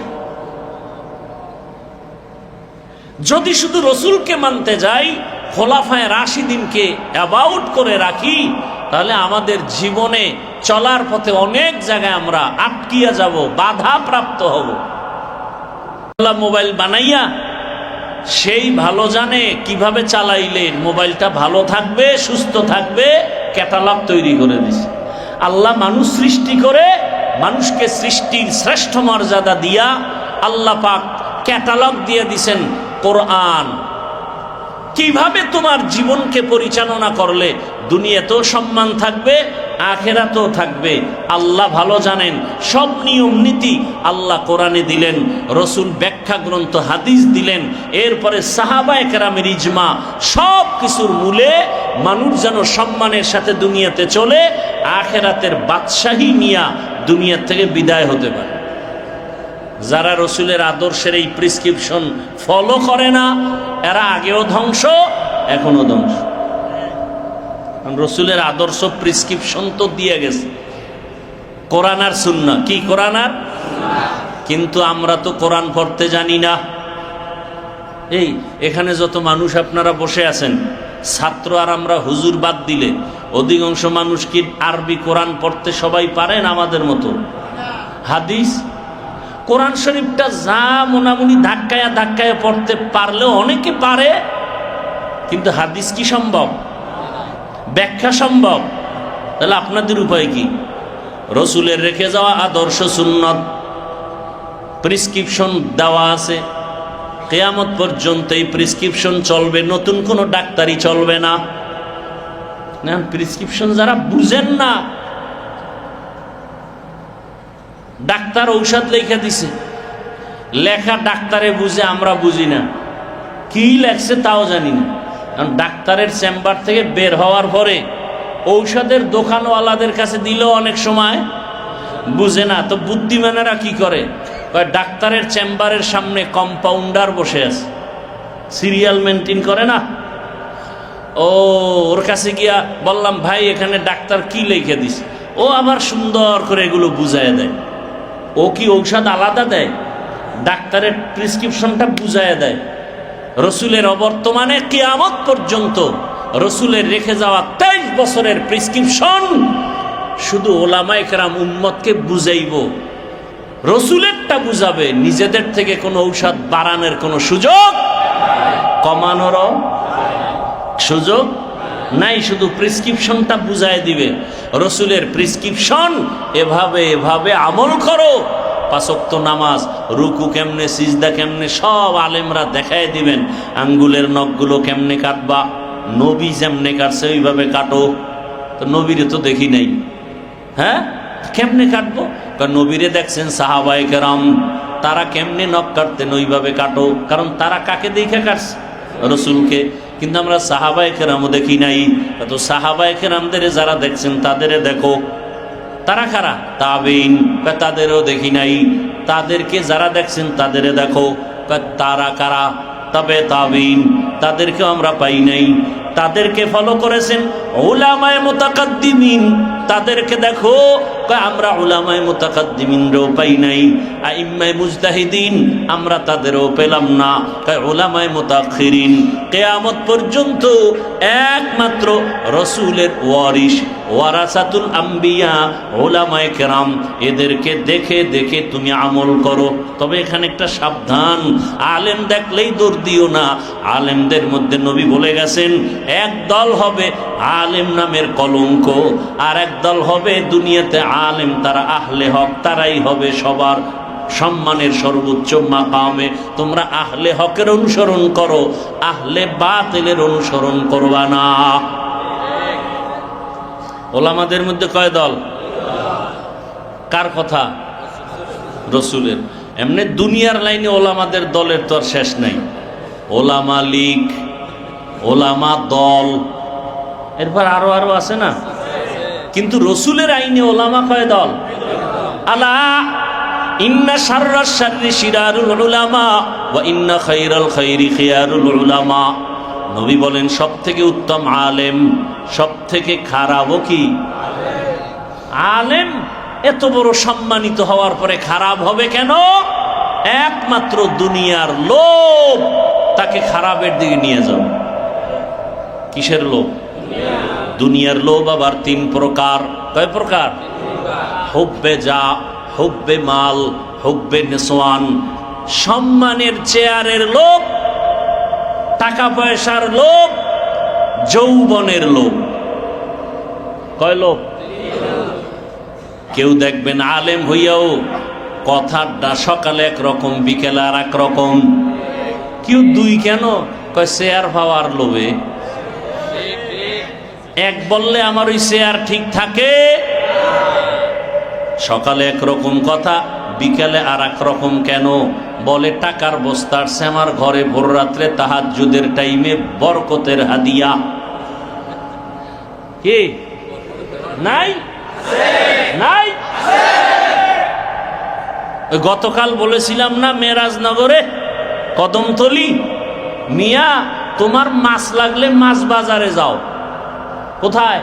Speaker 1: যদি শুধু রসুলকে মানতে যাই, খোলাফায়ে রাশিদিনকে অ্যাবাউট করে রাখি, তাহলে আমাদের জীবনে চলার পথে অনেক জায়গায় আমরা আটকিয়া যাব, বাধা প্রাপ্ত হব। মোবাইল বানাইয়া সেই ভালো জানে কিভাবে চালাইলে মোবাইলটা ভালো থাকবে, সুস্থ থাকবে, ক্যাটালগ তৈরি করে দিছে। আল্লাহ মানুষ সৃষ্টি করে, মানুষকে সৃষ্টির শ্রেষ্ঠ মর্যাদা দিয়া আল্লাহ পাক ক্যাটালগ দিয়ে দিছেন কোরআন। কিভাবে তোমার জীবনকে পরিচালনা করলে দুনিয়াতেও সম্মান থাকবে, আখেরাতেও থাকবে। আল্লাহ ভালো জানেন। সব নিয়ম নীতি আল্লাহ কোরআনে দিলেন, রসুল ব্যাখ্যা গ্রন্থ হাদিস দিলেন, এরপরে সাহাবায়ে কেরামের ইজমা। সব কিছুর মূলে মানুষ যেন সম্মানের সাথে দুনিয়াতে চলে, আখেরাতের বাদশাহী নিয়া দুনিয়া থেকে বিদায় হতে পারে। যারা রসুলের আদর্শের এই প্রেসক্রিপশন ফলো করে না, এরা আগেও ধ্বংস, এখনো ধ্বংস। রসুলের আদর্শ প্রেসক্রিপশন তো দিয়ে গেছে, কোরআন আর সুন্নাহ। কি কোরআন আর? কিন্তু আমরা তো কোরআন পড়তে জানি না। এই এখানে যত মানুষ আপনারা বসে আছেন, ছাত্র আর আমরা হুজুর বাদ দিলে অধিকাংশ মানুষ কি আরবি কোরআন পড়তে সবাই পারেন আমাদের মতো? হাদিস কোরআন শরীফটা যা মোনামুনি ধাক্কায়া ধাক্কায়া পড়তে পারলেও অনেকে পারে, কিন্তু হাদিস কি সম্ভব? ব্যাখ্যা সম্ভব? তাহলে আপনাদের উপায় কি? রসুলের রেখে যাওয়া আদর্শ সুন্নত প্রেসক্রিপশন দেওয়া আছে, কিয়ামত পর্যন্ত এই প্রেসক্রিপশন চলবে, নতুন কোনো ডাক্তারি চলবে না। প্রেসক্রিপশন যারা বুঝেন না, ডাক্তার ঔষধ লেখা দিছে, লেখা ডাক্তারে বুঝে, আমরা বুঝি না, কি লেখছে তাও জানি না। কারণ ডাক্তারের চেম্বার থেকে বের হওয়ার পরে ঔষধের দোকানওয়ালাদের কাছে দিলেও অনেক সময় বুঝে না। তো বুদ্ধিমানেরা কি করে, ডাক্তারের চেম্বারের সামনে কম্পাউন্ডার বসে আছে, সিরিয়াল মেনটেন করে না, ওর কাছে গিয়া বললাম, ভাই এখানে ডাক্তার কি লিখে দিস, ও আবার সুন্দর করে এগুলো বুঝায় দেয়। ও কি ঔষধ আলাদা দেয়? ডাক্তারের প্রেসক্রিপশনটা বুঝায় দেয়। রসুলের অবর্তমানে কিয়ামত পর্যন্ত রসুলের রেখে যাওয়া 23 বছরের প্রেসক্রিপশন শুধু ওলামায়ে কেরাম উম্মতকে বুঝাইব, রসুলেরটা বুঝাবে। নিজেদের থেকে কোনো ঔষধ বাড়ানোর কোনো সুযোগ, কমানোরও সুযোগ নাই, শুধু প্রেসক্রিপশনটা বুঝায় দিবে। রসুলের প্রেসক্রিপশন এভাবে এভাবে আমল করো, 5 ওয়াক্ত নামাজ, রুকু কেমনে, সিজদা কেমনে, সব আলেমরা দেখায় দিবেন। আঙ্গুলের নখগুলো কেমনে কাটবা, নবী যেমনে কাটছে ওইভাবে কাটো। তো নবীরে তো দেখি নাই, হ্যাঁ কেমনে কাটবো? কারণ নবীরে দেখছেন সাহাবায়ে কেরাম, তারা কেমনে নখ কাটতেন ওইভাবে কাটো। কারণ তারা কাকে দেখে কাটছে? রসুলকে। কিন্তু আমরা সাহাবায়ে কেরামও দেখি নাই। তো সাহাবায়ে কেরামদের যারা দেখছেন তাদের দেখো, তারা কারা? তাবেঈন, তাদেরও দেখি নাই। তাদেরকে যারা দেখছেন তাদের দেখো, তারা কারা? তবে তাবেঈন, তাদেরকেও আমরা পাই নাই। তাদেরকে ফলো করেছেন উলামায়ে মুতাকাদ্দিমিন, তাদেরকে দেখো, আমরা উলামায়ে মুতাকাদ্দিমিনরাও পাই নাই। আইম্মায়ে মুজতাহিদিন, আমরা তাদেরও পেলাম না। উলামায়ে মুতাআখিরিন, কিয়ামত পর্যন্ত একমাত্র রসুলের ওয়ারিস, ওয়ারাসাতুল আম্বিয়া, উলামায়ে কেরাম, এদেরকে দেখে দেখে তুমি আমল করো। তবে এখানে একটা সাবধান, আলেম দেখলেই দৌড় দিও না। আলেমদের মধ্যে নবী বলে গেছেন, এক দল হবে আলেম নামের কলঙ্ক, আর এক দল হবে দুনিয়াতে আলেম, তারা আহলে হক, তারাই হবে সবার সম্মানের সর্বোচ্চ মাকামে। তোমরা আহলে হকের অনুসরণ করো, আহলে বাতিলের অনুসরণ করবা না। ওলামাদের মধ্যে কয় দল? কার কথা? রসুলের। এমনি দুনিয়ার লাইনে ওলামাদের দলের তো আর শেষ নাই। ওলামা লীগ, ওলামা দল, এরপর আরো আরো আছে না। কিন্তু রসুলের আইনে ওলামা কয় দল? আলা ইন্না শাররাশ শাররি শিরারুল উলামা ওয়া ইন্না খায়রাল খায়রি খিয়ারুল উলামা। নবী বলেন সব থেকে উত্তম আলেম, সব থেকে খারাপও কি আলেম। এত বড় সম্মানিত হওয়ার পরে খারাপ হবে কেন? একমাত্র দুনিয়ার লোভ তাকে খারাপের দিকে নিয়ে যাবে। কিসের লোভ? দুনিয়ার লোভ আবার 3 প্রকার। কয় প্রকার? হুব্বে যা, হুব্বে মাল, হুব্বে নিসওয়ান। সম্মানের চেয়ারের লোভ, টাকা পয়সার লোভ, যৌবনের লোভ। কয় লোভ? কেউ দেখবেন আলেম হইয়াও কথাটা সকালে একরকম, বিকেলে আর এক রকম। কেউ 2 কেন? কয় শেয়ার পাওয়ার লোভে। এক বললে আমার ওই শেয়ার ঠিক থাকে, সকালে একরকম কথা, বিকালে আর এক রকম কেন? বলে টাকার বস্তা আসছে আমার ঘরে ভোর রাত্রে তাহাজ্জুদের টাইমে, বরকতের হাদিয়া। কি নাই? নাই। গতকাল বলেছিলাম না মেরাজনগরে কদমতলি, মিয়া তোমার মাছ লাগলে মাছ বাজারে যাও। কোথায়?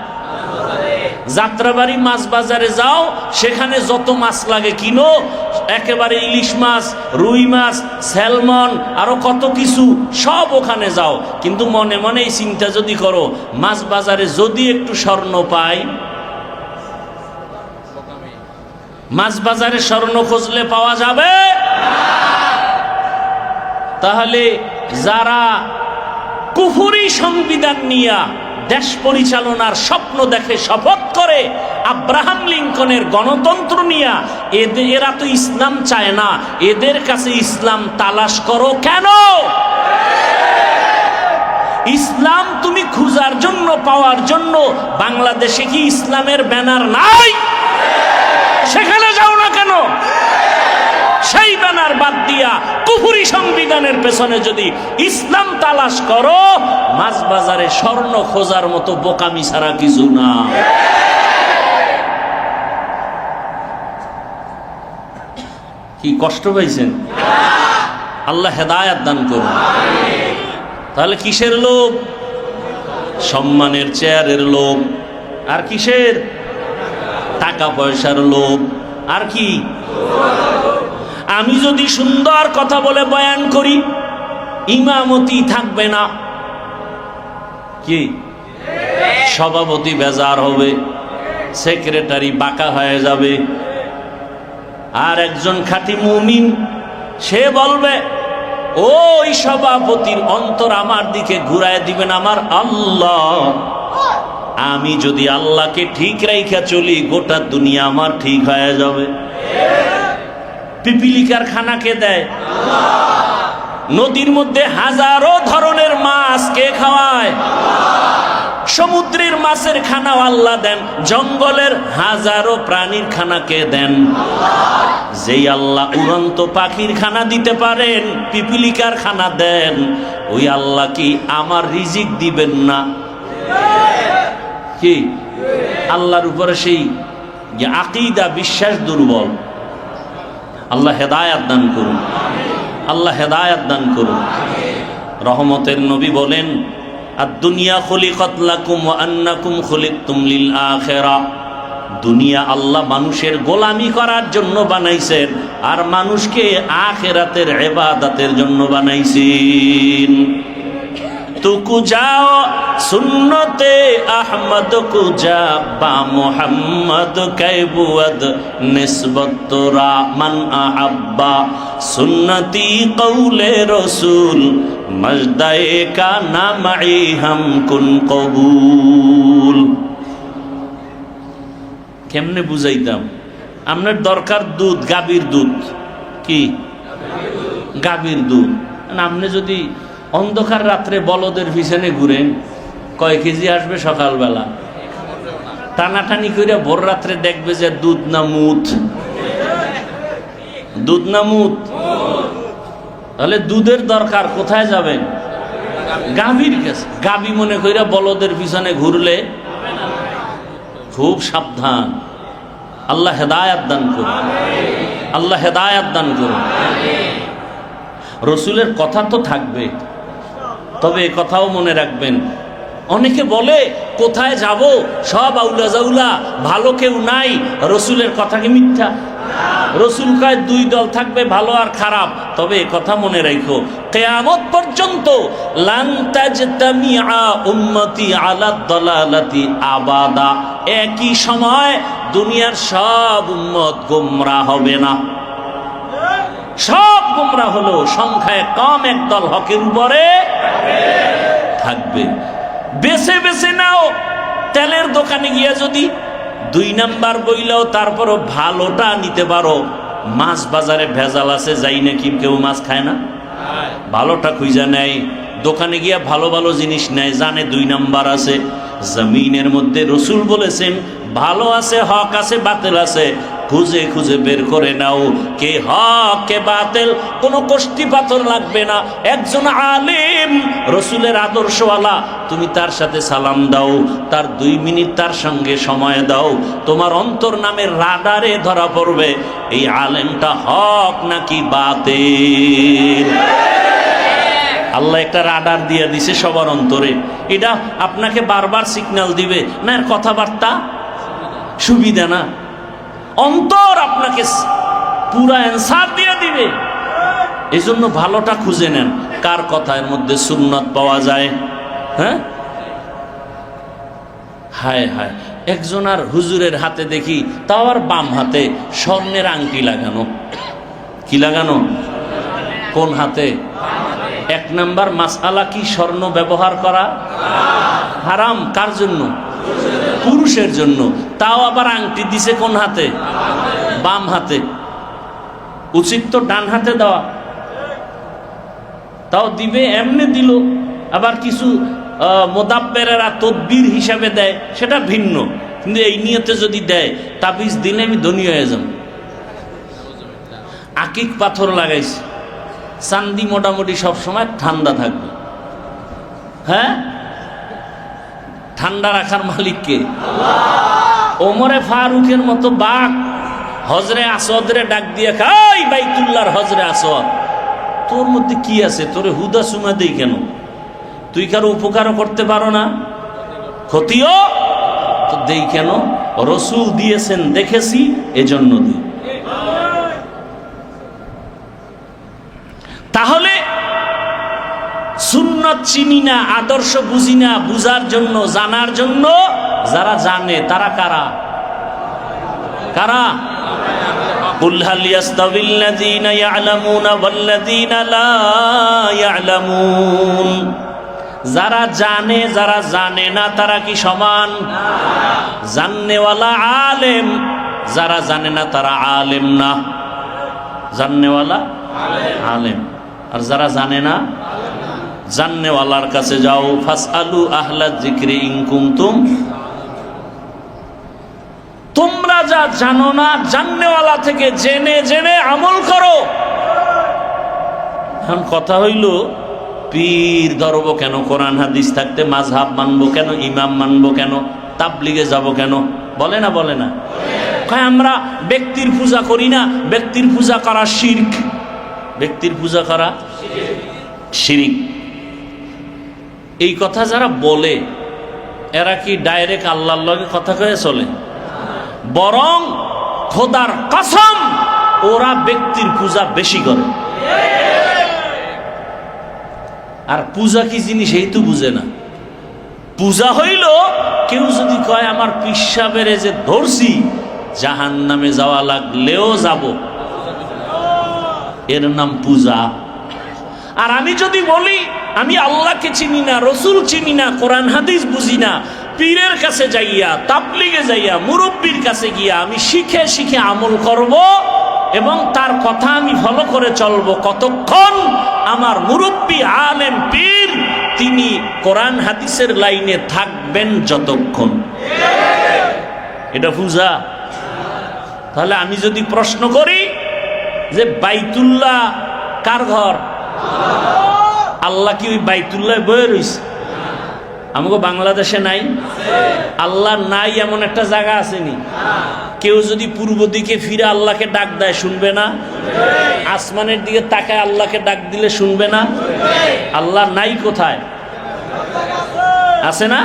Speaker 1: যাত্রাবাড়ি মাছ বাজারে যাও, সেখানে যত মাছ লাগে কিনো, একেবারে ইলিশ মাছ, রুই মাছ, স্যালমন, আরো কত কিছু সব ওখানে যাও। কিন্তু মনে মনে এই চিন্তা যদি করো, মাছ বাজারে যদি একটু স্বর্ণ পাই, মাছ বাজারে স্বর্ণ খুঁজলে পাওয়া যাবে? তাহলে যারা কুফরি সংবিধান নিয়া দেশ পরিচালনার স্বপ্ন দেখে, শপথ করে, আব্রাহাম লিঙ্কনের গণতন্ত্র নিয়া, এরা তো ইসলাম চায় না। এদের কাছে ইসলাম তালাশ করো কেন? ইসলাম তুমি খুঁজার জন্য, পাওয়ার জন্য বাংলাদেশে কি ইসলামের ব্যানার নাই? সেখানে যাও না কেন? সেই ব্যানার বাদ দিয়া কুফরি সংবিধানের পেছনে যদি ইসলাম তালাশ করো, মাছ বাজারে স্বর্ণ খোঁজার মতো বোকামি ছাড়া কিছু না। কি কষ্ট পাইছেন? আল্লাহ হেদায়াত দান করুন। তাহলে কিসের লোভ? সম্মানের চেয়ারের লোভ। আর কিসের? টাকা পয়সার লোভ। আর কি? আমি যদি সুন্দর কথা বলে বয়ান করি, ইমামতি থাকবে না, কি সভাপতি বেজার হবে, সেক্রেটারি বাঁকা হয়ে যাবে। আর একজন খাঁটি মুমিন সে বলবে, ওই সভাপতির অন্তর আমার দিকে ঘুরায় দিবেন আমার আল্লাহ। আমি যদি আল্লাহকে ঠিক রাইখা চলি, গোটা দুনিয়া আমার ঠিক হয়ে যাবে। পিপিলিকার খানা কে দেয়? নদীর মধ্যে হাজারো ধরনের মাছ কে খাওয়ায়? সমুদ্রের মাছের খানাও আল্লাহ দেন, জঙ্গলের হাজারো প্রাণীর খানা কে দেন? যেই আল্লাহ উড়ন্ত পাখির খানা দিতে পারেন, পিপিলিকার খানা দেন, ওই আল্লাহ কি আমার রিজিক দিবেন না? কি আল্লাহর উপরে সেই যে আকীদা, বিশ্বাস দুর্বল। আল্লাহ হেদায়াত দান করুন, আল্লাহ হেদায়াত দান করুন। রহমতের নবী বলেন, আদ-দুনিয়া খুলিকাত লাকুম ওয়া আন্নাকুম খুলিকতুম লিল আখিরা। দুনিয়া আল্লাহ মানুষের গোলামি করার জন্য বানাইছেন, আর মানুষকে আখিরাতের ইবাদতের জন্য বানাইছেন। তুকু যাও সুন্নতে আহমদ কুজা বা মুহাম্মদ কাইবুয়াদ নিসবত রা মান আহাব্বা সুন্নতি কওলে রাসূল মজদায়ে কা নামাই হাম কুন কবুল। কেমনে বুঝাইতাম? আপনার দরকার দুধ, গাভীর দুধ। কি? গাভীর দুধ। আপনি যদি অন্ধকার রাত্রে বলদের পিছনে ঘুরেন, কয় কেজি আসবে সকালবেলা? টানাটানি করে ভোর রাত্রে দেখবে যে দুধ না মুত, দুধ না মুত। তাহলে দুধের দরকার, কোথায় যাবেন? গাভীর কাছে। গাভী মনে কইরা বলদের পিছনে ঘুরলে খুব সাবধান। আল্লাহ হেদায়াত দান করুন, আল্লাহ হেদায়াত দান করুন। রসুলের কথা তো থাকবে, তবে এ কথাও মনে রাখবেন, অনেকে বলে কোথায় যাব, সব আউলা জাউলা, ভালো কেউ নাই, রসুলের কথা কি মিথ্যা? রসুল কয় দুই দল থাকবে, ভালো আর খারাপ। তবে এ কথা মনে রাখো, কিয়ামত পর্যন্ত লান তাজতামিআ উম্মতি আলা দালালাতি আবাদা। একই সময় দুনিয়ার সব উম্মত গোমরাহ হবে না। সব গোমরাহ হলো, সংখ্যায় কম একদল হকের উপরে থাকবে। বেছে বেছে নাও। তেলের দোকানে গিয়া যদি 2 নাম্বার বইলেও তারপরও ভালোটা নিতে পারো। মাছ বাজারে ভেজাল আছে, যাই নাকি কেউ মাছ খায় না, ভালোটা খুঁজা নেয়। দোকানে গিয়া ভালো ভালো জিনিস নেয়, জানে 2 নাম্বার আছে। জমিনের মধ্যে রসুল বলেছেন ভালো আছে, হক আছে, বাতিল আছে, খুঁজে খুঁজে বের করে নাও কে হক কে বাতিল। কোনো কষ্টি পাথর লাগবে না। একজন আলেম রসুলের আদর্শওয়ালা, তুমি তার সাথে সালাম দাও, তার 2 মিনিট তার সঙ্গে সময় দাও, তোমার অন্তর নামের রাডারে ধরা পড়বে এই আলেমটা হক নাকি বাতিল। আল্লাহ একটা রাডার দিয়ে দিছে সবার অন্তরে, এটা আপনাকে বারবার সিগন্যাল দিবে না, এর কথাবার্তা সুবিধা না, অন্তর আপনাকে পুরা অ্যান্সার দিয়ে দিবে। এই জন্য ভালোটা খুঁজে নেন, কার কথার মধ্যে সুন্নত পাওয়া যায়। হ্যাঁ, হায় হায়, একজন আর হুজুরের হাতে দেখি, তাও আর বাম হাতে স্বর্ণের আংটি লাগানো। কি লাগানো? কোন হাতে? 1 নাম্বার মাসআলা কি স্বর্ণ ব্যবহার করা হারাম? কার জন্য? পুরুষের জন্য। তাও আবার আংটি দিছে কোন হাতে? বাম হাতে। উচিত তো ডান হাতে দেওয়া, তাও দিবে এমনি দিল। আবার কিছু মোদাব্বেরেরা তদবির হিসাবে দেয়, সেটা ভিন্ন, কিন্তু এই নিয়তে যদি দেয় তাবিজ দিলে আমি ধনী হয়ে যাব। আকিক পাথর লাগাইছে, চান্দি মোটামুটি সবসময় ঠান্ডা থাকবে। হ্যাঁ, ঠান্ডা রাখার মালিক কে? ওমরে ফারুকের মতো বাঘ হজরে আসওয়াদরে ডাক দিয়ে খাই, বাইতুল্লাহর হজরে আসওয়াদ, তোর মধ্যে কি আছে? তোরে হুদা সুমা দেই কেন? তুই কারো উপকারও করতে পারো না, ক্ষতিও তো দেই কেন? রসুল দিয়েছেন দেখেছি, এজন্য দিই। তাহলে সুন্নত চিনি না, আদর্শ বুঝি না, বুঝার জন্য, জানার জন্য যারা জানে তারা কারা? কারা? কুল হাল ইয়াস্তাবিল্লাযীনা ইয়ালামুনা ওয়াল্লাযীনা লা ইয়ালামুন। যারা জানে, যারা জানে না, তারা কি সমান? জাননেওয়ালা আলেম, যারা জানে না তারা আলেম না। জাননেওয়ালা আলেম, আর যারা জানে না, জাননেওয়ালার কাছে যাও। ফাসআলু আহলা যিকরি ইন কুনতুম। তোমরা যা জানো না, জাননেওয়ালা থেকে জেনে জেনে আমল করো। এখন কথা হইল, পীর ধরবো কেন? কোরআন হাদিস থাকতে মাযহাব মানবো কেন? ইমাম মানবো কেন? তাবলিগে যাব কেন? বলে না, বলে না? আমরা ব্যক্তির পূজা করি না, ব্যক্তির পূজা করা শিরক। ব্যক্তির পূজা করা শিরক। এই কথা যারা বলে, এরা কি ডাইরেক্ট আল্লাহর লগে কথা কয়ে চলে? বরং খোদার কসম, ওরা ব্যক্তির পূজা বেশি করে। আর পূজা কি জিনিস এই তো বুঝে না। পূজা হইল, কেউ যদি কয় আমার পিসাবের যে ধরছি, জাহান্নামে যাওয়া লাগলেও যাব, এর নাম পূজা। আর আমি যদি বলি আমি আল্লাহকে চিনি না, রসুল চিনি না, কোরআন হাদিস বুঝি না, পীরের কাছে যাইয়া, তাবলিগে যাইয়া, মুরব্বীর কাছে গিয়া আমি শিখে শিখে আমল করব এবং তার কথা আমি ফলো করে চলব, কতক্ষণ? আমার মুরব্বী আলেম পীর তিনি কোরআন হাদিসের লাইনে থাকবেন যতক্ষণ। এটা পূজা। তাহলে আমি যদি প্রশ্ন করি যে বাইতুল্লাহ কার ঘর? আল্লাহ কি ওই বাইতুল্লাহ বয়ে রইছে? আমাকে বাংলাদেশে নাই? আল্লাহ নাই এমন একটা জায়গা আসেনি? কেউ যদি পূর্ব দিকে ফিরে আল্লাহকে ডাক দেয়, শুনবে না? আসমানের দিকে তাকায় আল্লাহকে ডাক দিলে শুনবে না? আল্লাহ নাই কোথায়? আছে না?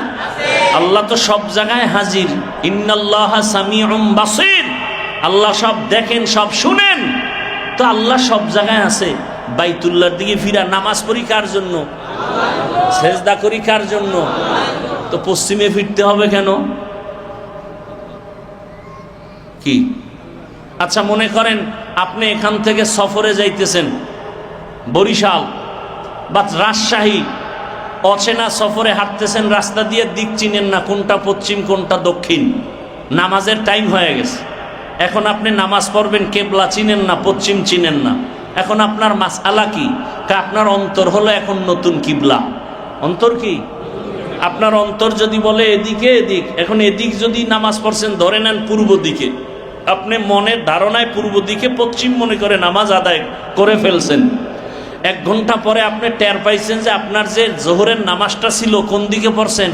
Speaker 1: আল্লাহ তো সব জায়গায় হাজির। ইন্নাল্লাহা সামিউম বাসীর। আল্লাহ সব দেখেন, সব শুনেন। তো আল্লাহ সব জায়গায় আছে। বাইতুল্লাহর দিকে ফিরা নামাজ পড়ি কার জন্য? সেজদা করি কার জন্য? তো পশ্চিমে ফিরতে হবে কেন? কি? আচ্ছা, মনে করেন আপনি এখান থেকে সফরে যাইতেছেন, বরিশাল বা রাজশাহী, অচেনা সফরে হাঁটতেছেন, রাস্তা দিয়ে দিক চিনেন না, কোনটা পশ্চিম কোনটা দক্ষিণ। নামাজের টাইম হয়ে গেছে, এখন আপনি নামাজ পড়বেন, কেবলা চিনেন না, পশ্চিম চিনেন না। এখন আপনার মাসআলা কি? আপনার অন্তর হলো এখন নতুন কিবলা। অন্তর কি? আপনার অন্তর যদি বলে এদিকে এদিক, এখন এদিক যদি নামাজ পড়ছেন ধরে নেন পূর্ব দিকে, আপনি মনের ধারণায় পূর্ব দিকে পশ্চিম মনে করে নামাজ আদায় করে ফেলছেন। 1 ঘন্টা পরে আপনি টের পাইছেন যে আপনার যে জোহরের নামাজটা ছিল কোন দিকে পড়ছেন?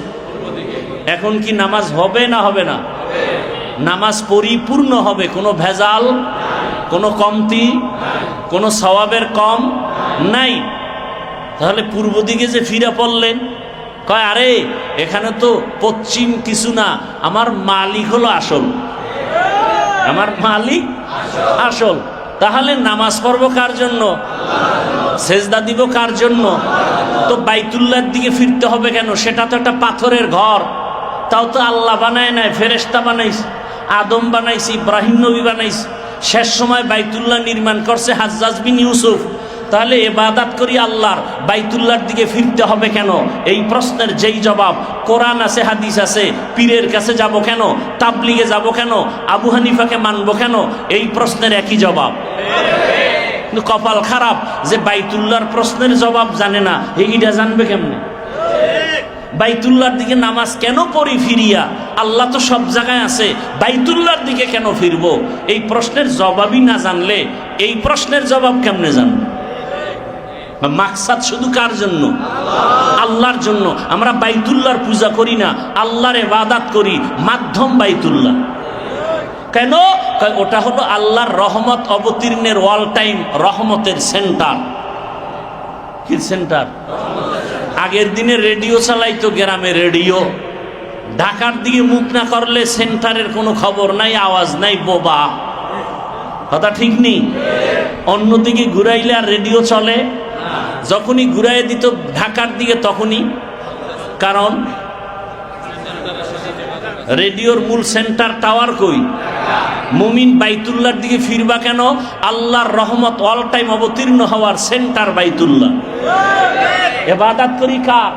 Speaker 1: এখন কি নামাজ হবে না হবে না? নামাজ পরিপূর্ণ হবে, কোনো ভেজাল, কোনো কমতি, কোনো সওয়াবের কম নাই। তাহলে পূর্ব দিকে যে ফিরে পড়লেন, কয় আরে এখানে তো পশ্চিম কিছু না, আমার মালিক হলো আসল, আমার মালিক আসল। তাহলে নামাজ পড়বো কার জন্য? সেজদা দিব কার জন্য? তো বাইতুল্লাহর দিকে ফিরতে হবে কেন? সেটা তো একটা পাথরের ঘর, তাও তো আল্লাহ বানায় নাই, ফেরেশতা বানাইছে, আদম বানাইছে, ইব্রাহিম নবী বানাইছে, শেষ সময় বাইতুল্লাহ নির্মাণ করছে হাজ্জাজ বিন ইউসুফ। তাহলে ইবাদত করি আল্লাহর, বাইতুল্লাহর দিকে ফিরতে হবে কেন? এই প্রশ্নের যেই জবাব কোরআন আছে, হাদিস আছে, পীরের কাছে যাব কেন, তাবলিগে যাব কেন, আবু হানিফাকে মানবো কেন, এই প্রশ্নের একই জবাব। কিন্তু কপাল খারাপ যে বাইতুল্লাহর প্রশ্নের জবাব জানে না, এইটা জানবে কেমনে? বাইতুল্লাহর দিকে নামাজ কেন পড়ি ফিরিয়া? আল্লাহ তো সব জায়গায় আছে, বাইতুল্লাহর দিকে কেন ফিরবো? এই প্রশ্নের জবাবই না জানলে এই প্রশ্নের জবাব কেমনে জানবে? মাকসাদ শুধু কার জন্য? আল্লাহর জন্য। আমরা বাইতুল্লাহর পূজা করি না, আল্লাহর ইবাদত করি, মাধ্যম বাইতুল্লাহ। কেন? ওটা হলো আল্লাহর রহমত অবতীর্ণের অল টাইম রহমতের সেন্টার। কি সেন্টার? আগের দিনে রেডিও চালাইতো, গ্রামে রেডিও, ঢাকার দিকে মুখ না করলে সেন্টারের কোনো খবর নাই, আওয়াজ নাই, বোবা। কথা ঠিক নেই? অন্যদিকে ঘুরাইলে আর রেডিও চলে? যখনই ঘুরাই দিত ঢাকার দিকে তখনই। কারণ রেডিওর মূল সেন্টার টাওয়ার কই? মুমিন বাইতুল্লাহর দিকে ফিরবা কেন? আল্লাহর রহমত অল টাইম অবতীর্ণ হওয়ার সেন্টার বাইতুল্লাহ। ইবাদত করি কার?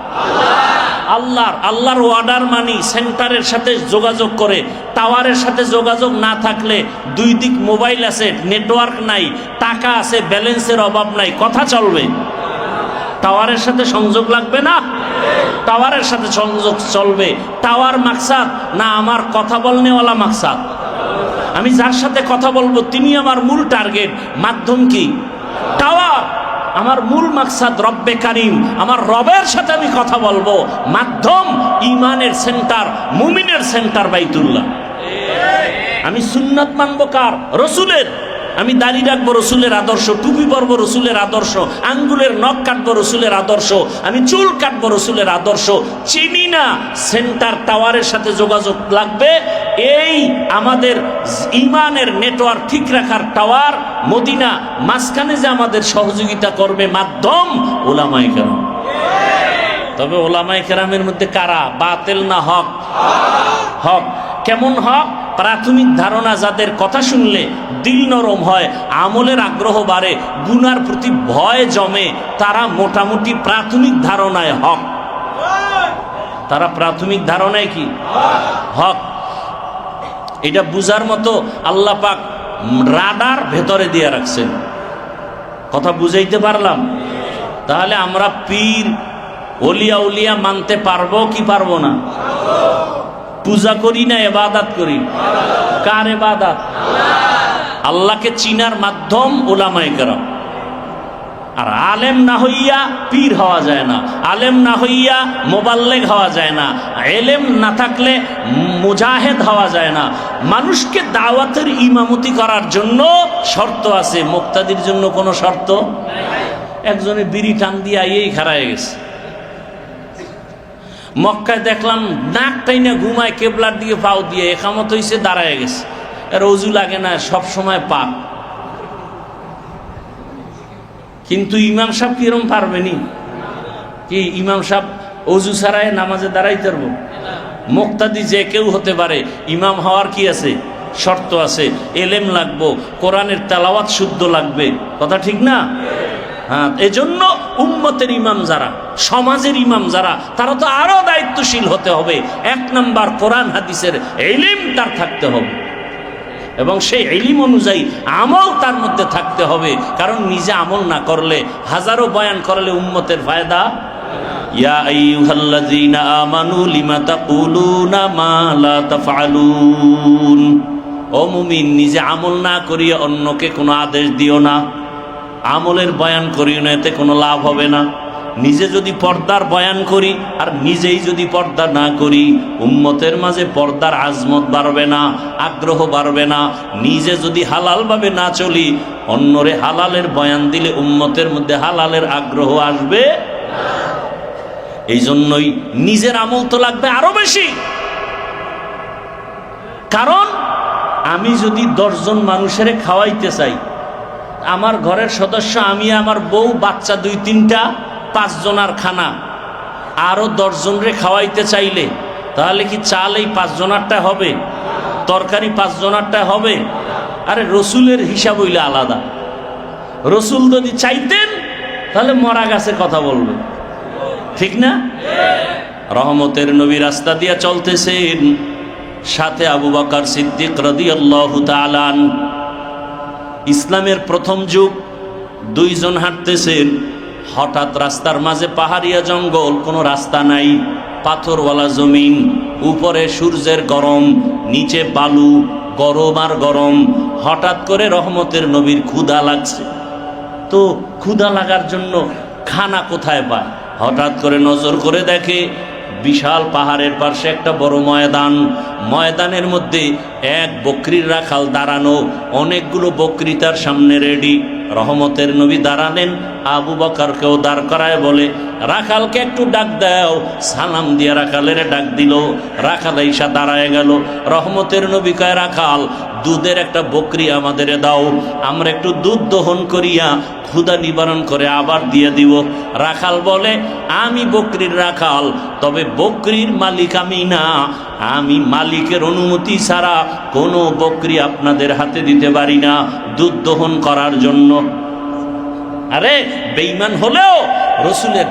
Speaker 1: আল্লাহর। আল্লাহর অর্ডার মানি, সেন্টারের সাথে যোগাযোগ করে। টাওয়ারের সাথে যোগাযোগ না থাকলে, 2 দিক মোবাইল আছে, নেটওয়ার্ক নাই, টাকা আছে, ব্যালেন্সের অভাব নাই, কথা চলবে? টাওয়ারের সাথে সংযোগ লাগবে না? টাওয়ারের সাথে সংযোগ চলবে। টাওয়ার মাকসাদ না আমার কথা বলনেওয়ালা মাকসাদ? আমি যার সাথে কথা বলবো তিনি আমার মূল টার্গেট, মাধ্যম কি? টাওয়ার। আমার মূল মাকসাদ রব্বে কারিম, আমার রবের সাথে আমি কথা বলবো, মাধ্যম ইমানের সেন্টার, মুমিনের সেন্টার বাইতুল্লাহ। আমি সুন্নাত মানবো কার? রসুলের। আমি দাড়ি রাখবো রসুলের আদর্শ, টুপি পরবো রসুলের আদর্শ, আঙ্গুলের নখ কাটবো রসুলের আদর্শ, আমি চুল কাটবো রসুলের আদর্শ। চিনি না সেন্টার টাওয়ারের সাথে যোগাযোগ লাগবে। এই আমাদের ইমানের নেটওয়ার্ক ঠিক রাখার টাওয়ার মদিনা, মাঝখানে যে আমাদের সহযোগিতা করবে মাধ্যম ওলামায়ে কেরাম। তবে ওলামায়ে কেরামের মধ্যে কারা? বাতিল না হক? হক। কেমন হক? প্রাথমিক ধারণা যাদের কথা শুনলে দিল নরম হয়, আমলের আগ্রহ বাড়ে, গুনার প্রতি ভয় জমে, তারা মোটামুটি প্রাথমিক ধারণায় হক। তারা প্রাথমিক ধারণায় কি? হক। এটা বুঝার মতো আল্লাহ পাক রাডার ভেতরে দিয়ে রাখছেন। কথা বুঝাইতে পারলাম? তাহলে আমরা পীর ওলিয়া উলিয়া মানতে পারবো কি পারবো না? পূজা করি না ইবাদত করি? কার ইবাদত? আল্লাহকে চিনার মাধ্যম উলামায়ে কেরাম। আর আলেম না হইয়া পীর হওয়া যায় না, আলেম না হইয়া মোবাল্লেগ হওয়া যায় না, এলেম না থাকলে মুজাহিদ হওয়া যায় না। মানুষকে দাওয়াতের ইমামতি করার জন্য শর্ত আছে, মুক্তাদির জন্য কোনো শর্ত? একজনে বিড়ি টান দিয়া এই খাড়ায় গেছে। মক্কায় দেখলাম নাক টাইনা ঘুমায়, কেবলার দিকে পাও দিয়ে একামত হইছে, দাঁড়ায় গেছে। এর অজু লাগে না, সব সময় পাক। কিন্তু ইমাম সাহেব কিরম পারবেনি? কি ইমাম সাহেব অজু ছাড়ায় নামাজে দাঁড়াইতে পারবো? মুক্তাদি যে কেউ হতে পারে, ইমাম হওয়ার কি আছে? শর্ত আছে। এলেম লাগবো, কোরআনের তেলাওয়াত শুদ্ধ লাগবে। কথা ঠিক না? হ্যাঁ, এজন্য উম্মতের ইমাম যারা, সমাজের ইমাম যারা, তারা তো আরো দায়িত্বশীল হতে হবে। 1 নাম্বার কোরআন হাদিসের ইলম তার থাকতে হবে। এবং সেই ইলম অনুযায়ী আমল তার মধ্যে থাকতে হবে। কারণ নিজে আমল না করলে হাজারো বয়ান করলে উম্মতের ফায়দা। ইয়া আইয়ুহাল্লাযীনা আমানু লিমা তাকুলুনা মা লা তাফআলুন। ও মুমিন, নিজে আমল না করিয়ে অন্যকে কোনো আদেশ দিও না, আমলের বয়ান করিও না, এতে কোনো লাভ হবে না। নিজে যদি পর্দার বয়ান করি আর নিজেই যদি পর্দা না করি, উম্মতের মাঝে পর্দার আজমত বাড়বে না, আগ্রহ বাড়বে না। নিজে যদি হালালভাবে না চলি, অন্যরে হালালের বয়ান দিলে উম্মতের মধ্যে হালালের আগ্রহ আসবে। এই জন্যই নিজের আমল তো লাগবে আরো বেশি। কারণ আমি যদি 10 জন মানুষের খাওয়াইতে চাই, আমার ঘরের সদস্য আমি, আমার বউ, বাচ্চা 2-3টা, 5 জনার খানা, আরো 10 জনরে খাওয়াইতে চাইলে তাহলে কি চাল এই 5 জনারটা হবে? তরকারি 5 জনারটা হবে? আরে রসুলের হিসাব হইলে আলাদা। রসুল যদি চাইতেন তাহলে মরা গাছে কথা বলবে, ঠিক না? রহমতের নবী রাস্তা দিয়া চলতেছেন, সাথে আবু বকর সিদ্দিক রাদিয়াল্লাহু তাআলা আনহু। ইসলামের প্রথম যুগ, 2 জন হাঁটতেছেন, হঠাৎ রাস্তার মাঝে পাহাড়িয়া জঙ্গল, কোনো রাস্তা নাই, পাথরওয়ালা জমিন, উপরে সূর্যের গরম, নিচে বালু, গরম আর গরম। হঠাৎ করে রহমতের নবীর ক্ষুধা লাগছে। তো ক্ষুধা লাগার জন্য খানা কোথায় পায়? হঠাৎ করে নজর করে দেখে বিশাল পাহাড়ের পাশে একটা বড় ময়দান, ময়দানের মধ্যে এক বকরির রাখাল দাঁড়ানো, অনেকগুলো বকরি তার সামনে রেডি। রহমতের নবী দাঁড়ালেন, আবু বকরকেও দাঁড় করায় বলে, রাখালকে একটু ডাক দাও। সালাম দিয়ে রাখালের ডাক দিল, রাখাল ঈশা দাঁড়ায় গেল। রহমতের নবী কয়, রাখাল, দুধের একটা বকরি আমাদের দাও, আমরা একটু দুধ দহন করিয়া ক্ষুধা নিবারণ করে আবার দিয়ে দিব। রাখাল বলে, আমি বকরির রাখাল, তবে বকরির মালিক আমি না, আমি মালিকের অনুমতি ছাড়া কোনো বকরি আপনাদের হাতে দিতে পারি না দুধ দহন করার জন্য। আরে বেঈমান হলেও রসুলের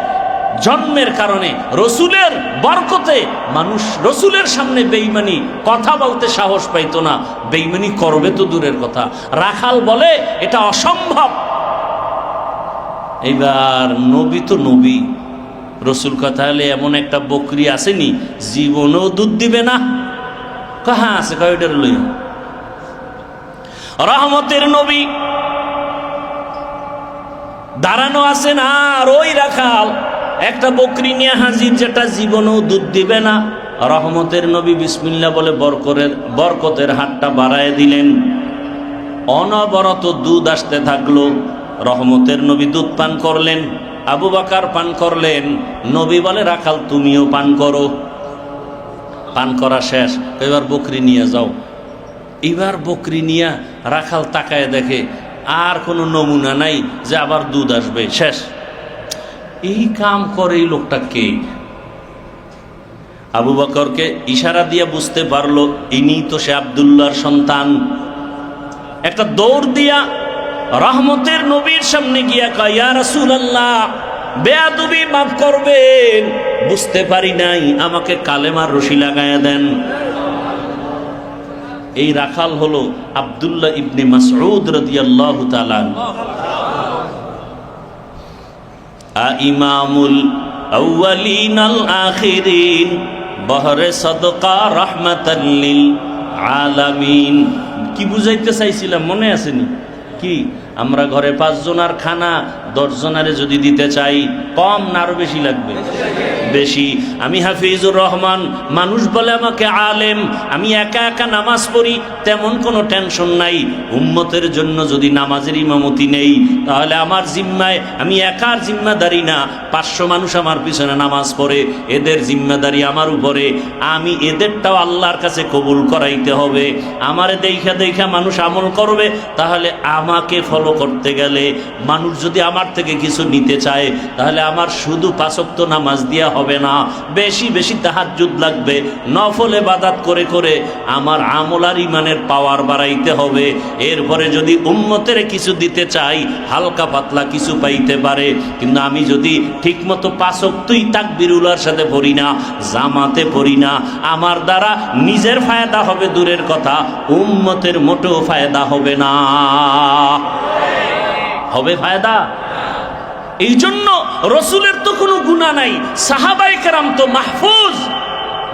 Speaker 1: জন্মের কারণে, রসুলের বরকতে মানুষ রসুলের সামনে বেঈমানি কথা বলতে সাহস পাইতো না, বেঈমানি করবে তো দূরের কথা। রাখাল বলে এটা অসম্ভব। এইবার নবী তো নবী, রসুল কথা হলে এমন একটা বকরি আসেনি জীবনেও দুধ দিবে না? কাহা আছে, কয়টার লইয়া। রহমতের নবী দাঁড়ানো আছেন, আর ওই রাখাল একটা বকরি নিয়ে হাজির, যেটা জীবনেও দুধ দিবে না। রহমতের নবী বিসমিল্লাহ বলে বরকতের হাতটা বাড়ায় দিলেন, অনবরত দুধ আসতে থাকলো। রহমতের নবী দুধ পান করলেন, আবু বকর পান করলেন। নবী বলে, রাখাল তুমিও পান করো। পান করা শেষ, এবার বকরি নিয়ে যাও। এবার বকরি নিয়ে রাখাল তাকায় দেখে আর কোনো নমুনা নাই যে আবার দুধ আসবে, শেষ। এই কাম করে এই লোকটা কে? আবু বকরকে ইশারা দিয়ে বুঝতে পারলো ইনি তো সে আব্দুল্লাহর সন্তান। একটা দৌড় দিয়া রহমতের নবীর সামনে গিয়া কয়, ইয়া রাসূলুল্লাহ, বেয়াদবি মাফ করবেন, বুঝতে পারি নাই, আমাকে কালেমার রশি লাগায়া দেন। এই রাখাল হলো আব্দুল্লাহ ইবনে মাসউদ রাদিয়াল্লাহু তাআলা। ইমামুল আউয়ালিন আল আখিরিন, বহরে সদকা রাহমাতাল লিল আলামিন। কি বুঝাইতে চাইছিলাম মনে আসেনি? কি আমরা ঘরে 5 জনার খানা 10 জনারে যদি দিতে চাই, কম না আরো বেশি লাগবে? বেশি। আমি হাফিজুর রহমান, মানুষ বলে আমাকে আলেম, আমি একা একা নামাজ পড়ি, তেমন কোনো টেনশন নাই। উম্মতের জন্য যদি নামাজের ইমামতি নেই, তাহলে আমার জিম্মায়, আমি একার জিম্মাদারি না, 500 মানুষ আমার পিছনে নামাজ পড়ে, এদের জিম্মাদারি আমার উপরে। আমি এদেরটাও আল্লাহর কাছে কবুল করাইতে হবে। আমারে দেখা দেখা মানুষ আমল করবে, তাহলে আমাকে ফলো করতে গেলে মানুষ যদি আমার আমার থেকে কিছু নিতে চায়, তাহলে আমার শুধু 5 ওয়াক্ত নামাজ দিয়া হবে না, বেশি বেশি তাহাজ্জুদ লাগবে, নফল ইবাদত করে করে আমার আমল আর ইমানের পাওয়ার বাড়াইতে হবে। এরপরে যদি উম্মতের কিছু দিতে চাই, হালকা পাতলা কিছু পাইতে পারে। কিন্তু আমি যদি ঠিকমতো 5 ওয়াক্তই তাকবীরুল্লাহর সাথে পড়ি না, জামাতে পড়ি না, আমার দ্বারা নিজের ফায়দা হবে দূরের কথা, উম্মতের মোটেও ফায়দা হবে না। হবে ফায়দা? এই জন্য রসুলের তো কোনো গুনাহ নাই, সাহাবায়ে কেরাম তো মাহফুজ,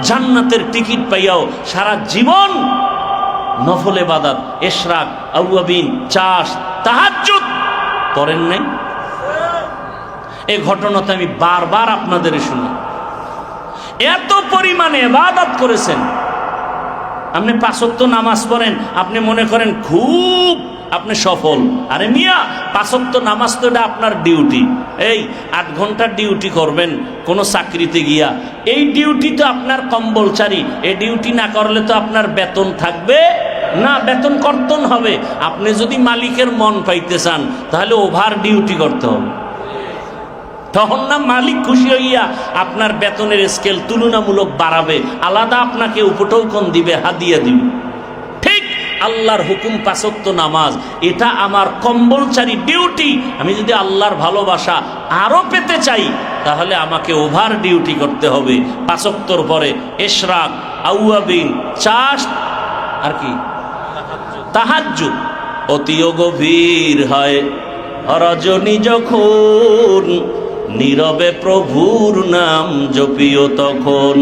Speaker 1: জান্নাতের টিকিট পাইয়াও সারা জীবন নফল ইবাদত, ইশরাক, আওয়াবিন, চাষ, তাহাজ্জুদ পড়েন নাই। এই ঘটনাটা আমি বারবার আপনাদের শুনি। এত পরিমাণে ইবাদত করেছেন, আপনি 5 ওয়াক্ত নামাজ পড়েন, আপনি মনে করেন খুব আপনি সফল। আরে মিয়া, 5 ওয়াক্ত নামাজ তো এটা আপনার ডিউটি। এই 8 ঘন্টার ডিউটি করবেন কোনো চাকরিতে গিয়া, এই ডিউটি তো আপনার কম্বলচারী। এই ডিউটি না করলে তো আপনার বেতন থাকবে না, বেতন কর্তন হবে। আপনি যদি মালিকের মন পাইতে চান তাহলে ওভার ডিউটি করতে হবে, তখন না মালিক খুশি হইয়া আপনার বেতনের স্কেল তুলনামূলক বাড়াবে, আলাদা আপনাকে উপটৌকন দিবে, হাদিয়া দিবে। ঠিক আল্লাহর হুকুম 5 ওয়াক্ত নামাজ, এটা আমার কম্বলচারী ডিউটি। আমি যদি আল্লাহর ভালোবাসা আরো পেতে চাই তাহলে আমাকে ওভার ডিউটি করতে হবে। 5 ওয়াক্তর পরে ইশরাক, আওয়াবিন, চাষ আর কি তাহাজ্জুদ। অতিও গভীর হয় রজনী যখন, নীরবে প্রভুর নাম জপিও তখন।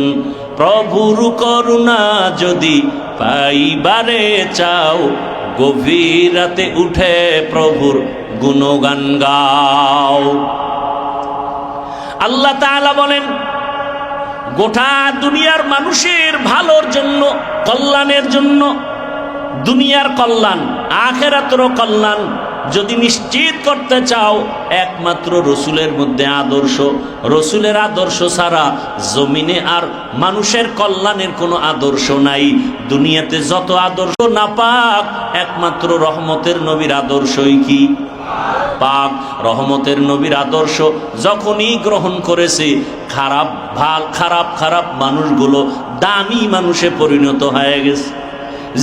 Speaker 1: প্রভুর করুণা যদি পাইবারে চাও, গভীর রাতে উঠে প্রভুর গুণগান গাও। আল্লাহ তাআলা বলেন, গোটা দুনিয়ার মানুষের ভালোর জন্য, কল্যাণের জন্য, দুনিয়ার কল্যাণ আখিরাতেরও কল্যাণ যদি নিশ্চিত করতে চাও, একমাত্র রসুলের মধ্যে আদর্শ, রসুলের আদর্শ ছাড়া জমিনে আর মানুষের কল্যাণের কোনো আদর্শ নাই। দুনিয়াতে যত আদর্শ না পাক, একমাত্র রহমতের নবীর আদর্শই কি পাক। রহমতের নবীর আদর্শ যখনই গ্রহণ করেছে, খারাপ খারাপ মানুষগুলো দামি মানুষে পরিণত হয়ে গেছে।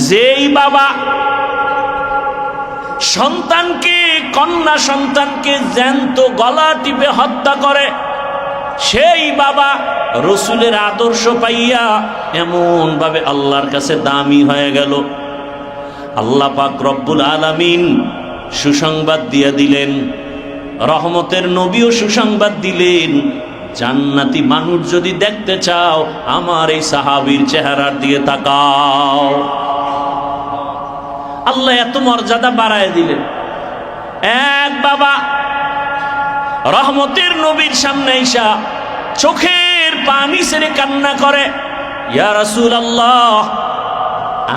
Speaker 1: যেই বাবা সন্তানকে, কন্যা সন্তানকে জ্যান্ত গলা টিপে হত্যা করে, সেই বাবা রসুলের আদর্শ পাইয়া এমন ভাবে আল্লাহর কাছে দামি হয়ে গেল। আল্লাহ পাক রব্বুল আলামিন সুসংবাদ দিয়ে দিলেন, রহমতের নবীও সুসংবাদ দিলেন, জান্নাতি মানুষ যদি দেখতে চাও আমার এই সাহাবীর চেহারার দিকে তাকাও। আল্লাহ এত মর্যাদা বাড়ায় দিলেন। এক বাবা রহমতের নবীর সামনে আইসা চোখের পানি ছেড়ে কান্না করে, ইয়া রাসূলুল্লাহ,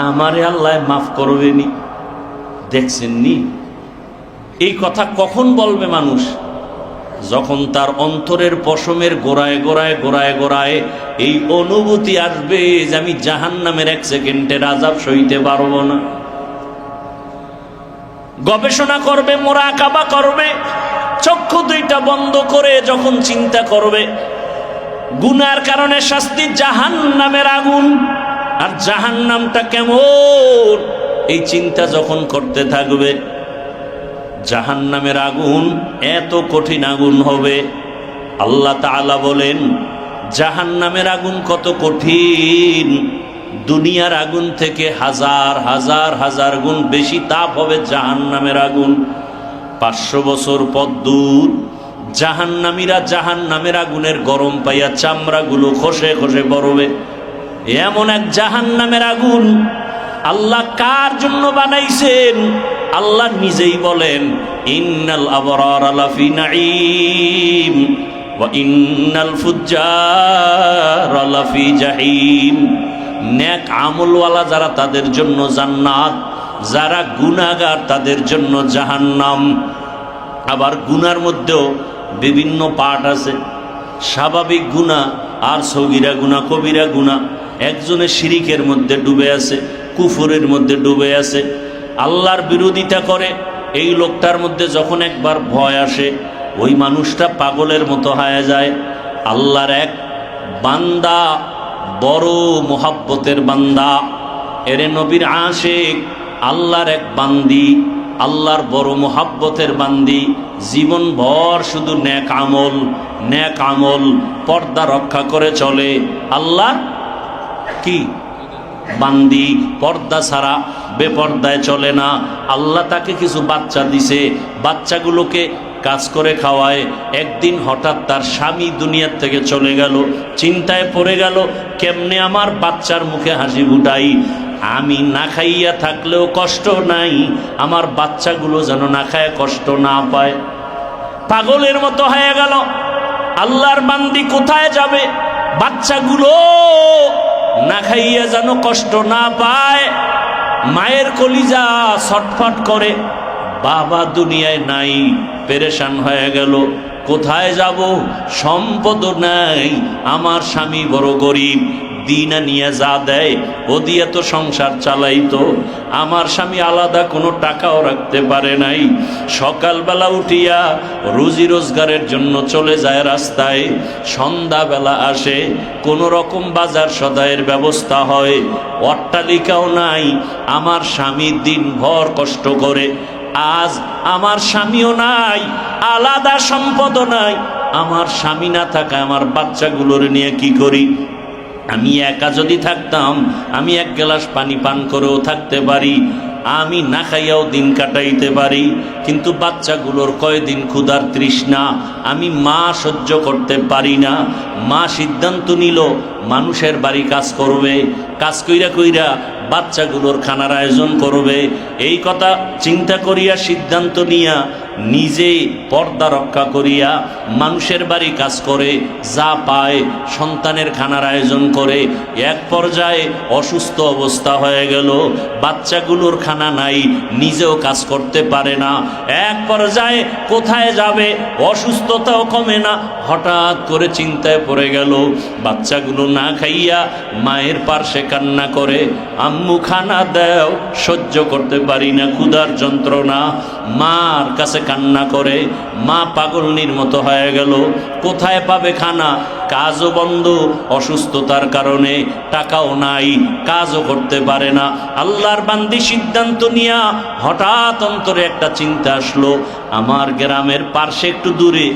Speaker 1: আমারে আল্লাহ মাফ করবেনি। দেখছেন নি, এই কথা কখন বলবে মানুষ? যখন তার অন্তরের পশমের গোড়ায় গোড়ায় গোড়ায় গোড়ায় এই অনুভূতি আসবে যে আমি জাহান্নামের 1 সেকেন্ডের আযাব সইতে পারবো না। গবেষণা করবে, মুরাকাবা করবে, চক্ষু দুইটা বন্ধ করে যখন চিন্তা করবে গুনার কারণে শাস্তি জাহান্নামের আগুন, আর জাহান্নামটা কেমন, এই চিন্তা যখন করতে থাকবে, জাহান্নামের আগুন এত কঠিন আগুন হবে। আল্লাহ তাআলা বলেন, জাহান্নামের আগুন কত কঠিন, দুনিয়ার আগুন থেকে হাজার হাজার হাজার গুণ বেশি তাপ হবে জাহান্নামের আগুন। 500 বছর পথ দূর। জাহান্নামীরা জাহান্নামের আগুনের গরম পাইয়া চামড়াগুলো খসে খসে পড়বে। এমন এক জাহান্নামের আগুন আল্লাহ কার জন্য বানাইছেন? আল্লাহ নিজেই বলেন, ইন্নাল আবরারা লাফি নাঈম ওয়া ইন্নাল ফুজ্জারা লাফি জাহিম। নেক আমলওয়ালা যারা তাদের জন্য জান্নাত, যারা গুনাহগার তাদের জন্য জাহান্নাম। আবার গুনার মধ্যেও বিভিন্ন পার্ট আছে, স্বাভাবিক গুনাহ আর সগীরা গুনাহ, কবিরা গুনাহ। একজনে শিরিকের মধ্যে ডুবে আছে, কুফরের মধ্যে ডুবে আছে, আল্লাহর বিরোধিতা করে। এই লোকটার মধ্যে যখন একবার ভয় আসে, ওই মানুষটা পাগলের মতো হয়ে যায়। আল্লাহর এক বান্দা, বড় মোহাব্বতের বান্দা, এরে নবীর আশিক, আল্লাহর এক বান্দি, আল্লাহর বড় মোহাব্বতের বান্দি, জীবন ভর শুধু নেক আমল, নেক আমল, পর্দা রক্ষা করে চলে। আল্লাহর কি বান্দি, পর্দা ছাড়া বেপর্দায় চলে না। আল্লাহ তাকে কিছু বাচ্চা দিছে, বাচ্চাগুলোকে কাজ করে খাওয়ায়। একদিন হঠাৎ তার স্বামী দুনিয়ার থেকে চলে গেল, চিন্তায় পড়ে গেল, কেমনে আমার বাচ্চার মুখে হাসি ফুটাই। আমি না খাইয়া থাকলেও কষ্ট নাই, আমার বাচ্চাগুলো যেন না খায় কষ্ট না পায়। পাগলের মতো হয়ে গেল। আল্লাহর বান্দি কোথায় যাবে? বাচ্চাগুলো না খাইয়া যেন কষ্ট না পায়। মায়ের কলিজা ছটফট করে, বাবা দুনিয়ায় নাই, পেরেশান হয়ে গেল। কোথায় যাব? সম্পদ নাই, আমার স্বামী বড় গরিব, দিনা নিয়ে যা দেয় ও দিয়ে তো সংসার চালাইতো। আমার স্বামী আলাদা কোনো টাকাও রাখতে পারে নাই। সকালবেলা উঠিয়া রুজি রোজগারের জন্য চলে যায় রাস্তায়, সন্ধ্যাবেলা আসে, কোনো রকম বাজার সদাইয়ের ব্যবস্থা হয়। অট্টালিকাও নাই, আমার স্বামী দিনভর কষ্ট করে। আজ আমার স্বামীও নাই, আলাদা সম্পদও নাই। আমার স্বামী না থাকায় আমার বাচ্চাগুলোর নিয়ে কি করি? আমি একা যদি থাকতাম, আমি এক গ্লাস পানি পান করেও থাকতে পারি, আমি না খাইয়াও দিন কাটাইতে পারি। কিন্তু বাচ্চাগুলোর কয়দিন ক্ষুধার তৃষ্ণা আমি মা সহ্য করতে পারি না। মা সিদ্ধান্ত নিল মানুষের বাড়ি কাজ করবে, কাজ কইরা কইরা বাচ্চাগুলোর খানার আয়োজন করবে। এই কথা চিন্তা করিয়া সিদ্ধান্ত নিয়া নিজে পর্দা রক্ষা করিয়া মানুষের বাড়ি কাজ করে, যা পায় সন্তানের খানার আয়োজন করে। এক পর্যায়ে অসুস্থ অবস্থা হয়ে গেল, বাচ্চাগুলোর খানা নাই, নিজেও কাজ করতে পারে না। এক পর্যায়ে কোথায় যাবে? অসুস্থতাও কমে না, হঠাৎ করে চিন্তায় পড়ে গেল, বাচ্চাগুলো না খাইয়া মায়ের পার্শ্বে কান্না করে, আম্মু খানা দাও, সহ্য করতে পারি না ক্ষুধার যন্ত্রণা। মার কাছে কান্না করে, মা পাগলনির মতো হয়ে গেল। কোথায় পাবে খানা? কাজও বন্ধ, অসুস্থতার কারণে টাকাও নাই, কাজও করতে পারে না। আল্লাহর বান্দি সিদ্ধান্ত নিয়া হঠাৎ অন্তরে একটা চিন্তা আসলো, আমার গ্রামের পার্শ্বে একটু দূরে